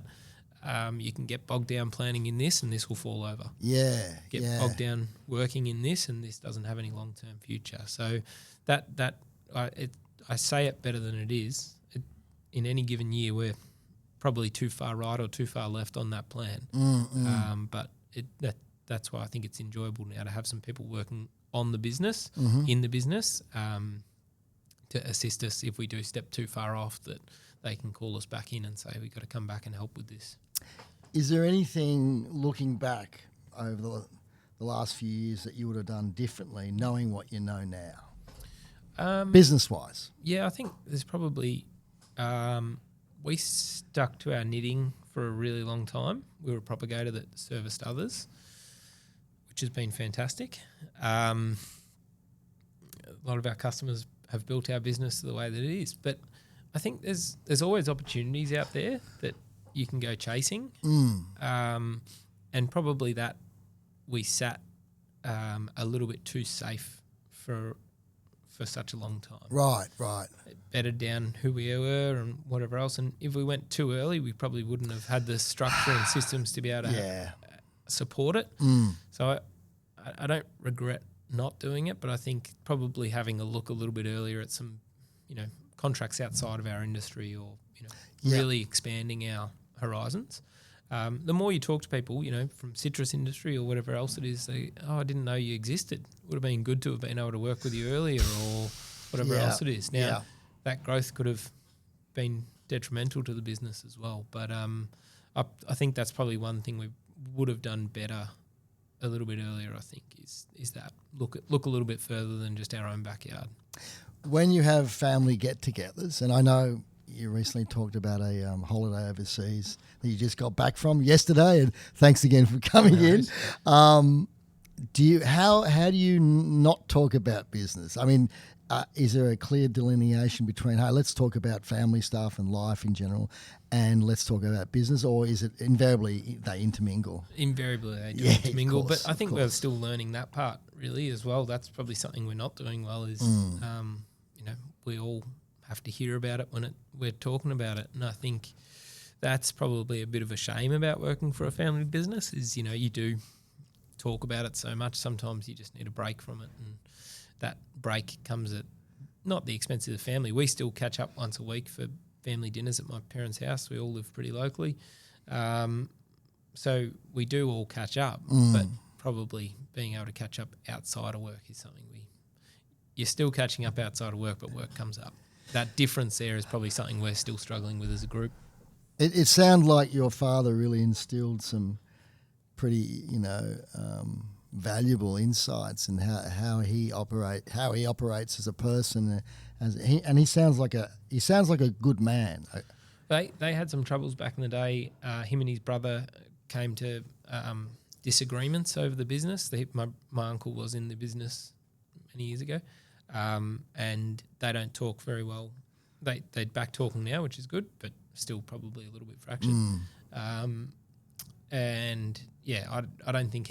You can get bogged down planning in this and this will fall over. Yeah. Get bogged down working in this and this doesn't have any long term future. So I say it better than it is. In any given year, we're probably too far right or too far left on that plan. But that's why I think it's enjoyable now to have some people working on the business, in the business, to assist us if we do step too far off, that they can call us back in and say, we've got to come back and help with this. Is there anything looking back over the last few years that you would have done differently, knowing what you know now, business-wise? Yeah, I think there's probably we stuck to our knitting for a really long time. We were a propagator that serviced others, which has been fantastic. A lot of our customers have built our business the way that it is, but I think there's always opportunities out there that you can go chasing, and probably that we sat a little bit too safe for such a long time. Right. It bedded down who we were and whatever else, and if we went too early, we probably wouldn't have had the structure and systems to be able to support it. So I don't regret not doing it, but I think probably having a look a little bit earlier at some, contracts outside of our industry or, really expanding our horizons. The more you talk to people, from citrus industry or whatever else it is, they, I didn't know you existed. Would have been good to have been able to work with you earlier or whatever else it is. Now, that growth could have been detrimental to the business as well. But I think that's probably one thing we would have done better a little bit earlier, I think, is that look a little bit further than just our own backyard. When you have family get-togethers, and I know you recently talked about a holiday overseas that you just got back from yesterday, and thanks again for coming in. How do you not talk about business? I mean, is there a clear delineation between, hey, let's talk about family stuff and life in general, and let's talk about business, or is it invariably they intermingle? Invariably they do intermingle, but I think we're still learning that part really as well. That's probably something we're not doing well is, we all have to hear about it when we're talking about it. And I think that's probably a bit of a shame about working for a family business is, you do talk about it so much. Sometimes you just need a break from it. And that break comes at not the expense of the family. We still catch up once a week for family dinners at my parents' house. We all live pretty locally. So we do all catch up, but probably being able to catch up outside of work is something you're still catching up outside of work, but work comes up. That difference there is probably something we're still struggling with as a group. It sounded like your father really instilled some pretty, valuable insights in how he operates as a person, and he sounds like a good man. They had some troubles back in the day. Him and his brother came to disagreements over the business. My uncle was in the business many years ago, and they don't talk very well. They're back talking now, which is good, but still probably a little bit fractured. And yeah, I don't think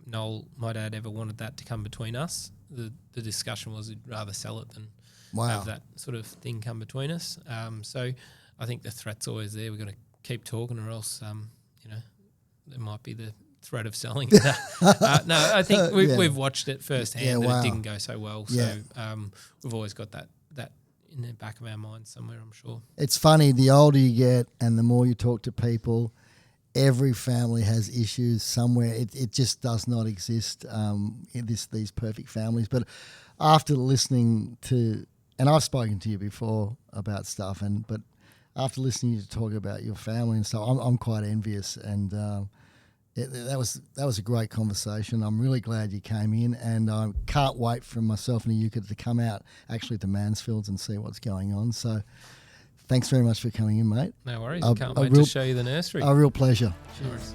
Noel, my dad, ever wanted that to come between us. The discussion was he'd rather sell it than have that sort of thing come between us. So I think the threat's always there. We've got to keep talking, or else there might be the threat of selling. No, I think we've watched it firsthand that it didn't go so well. So we've always got that in the back of our minds somewhere, I'm sure. It's funny, the older you get and the more you talk to people, every family has issues somewhere. It just does not exist, these perfect families. But after listening to, and I've spoken to you before about stuff, but after listening to you talk about your family and stuff, I'm quite envious. And that was a great conversation. I'm really glad you came in, and I can't wait for myself and Ayuka to come out actually to Mansfields and see what's going on. So thanks very much for coming in, mate. No worries. Can't wait to show you the nursery. A real pleasure. Cheers.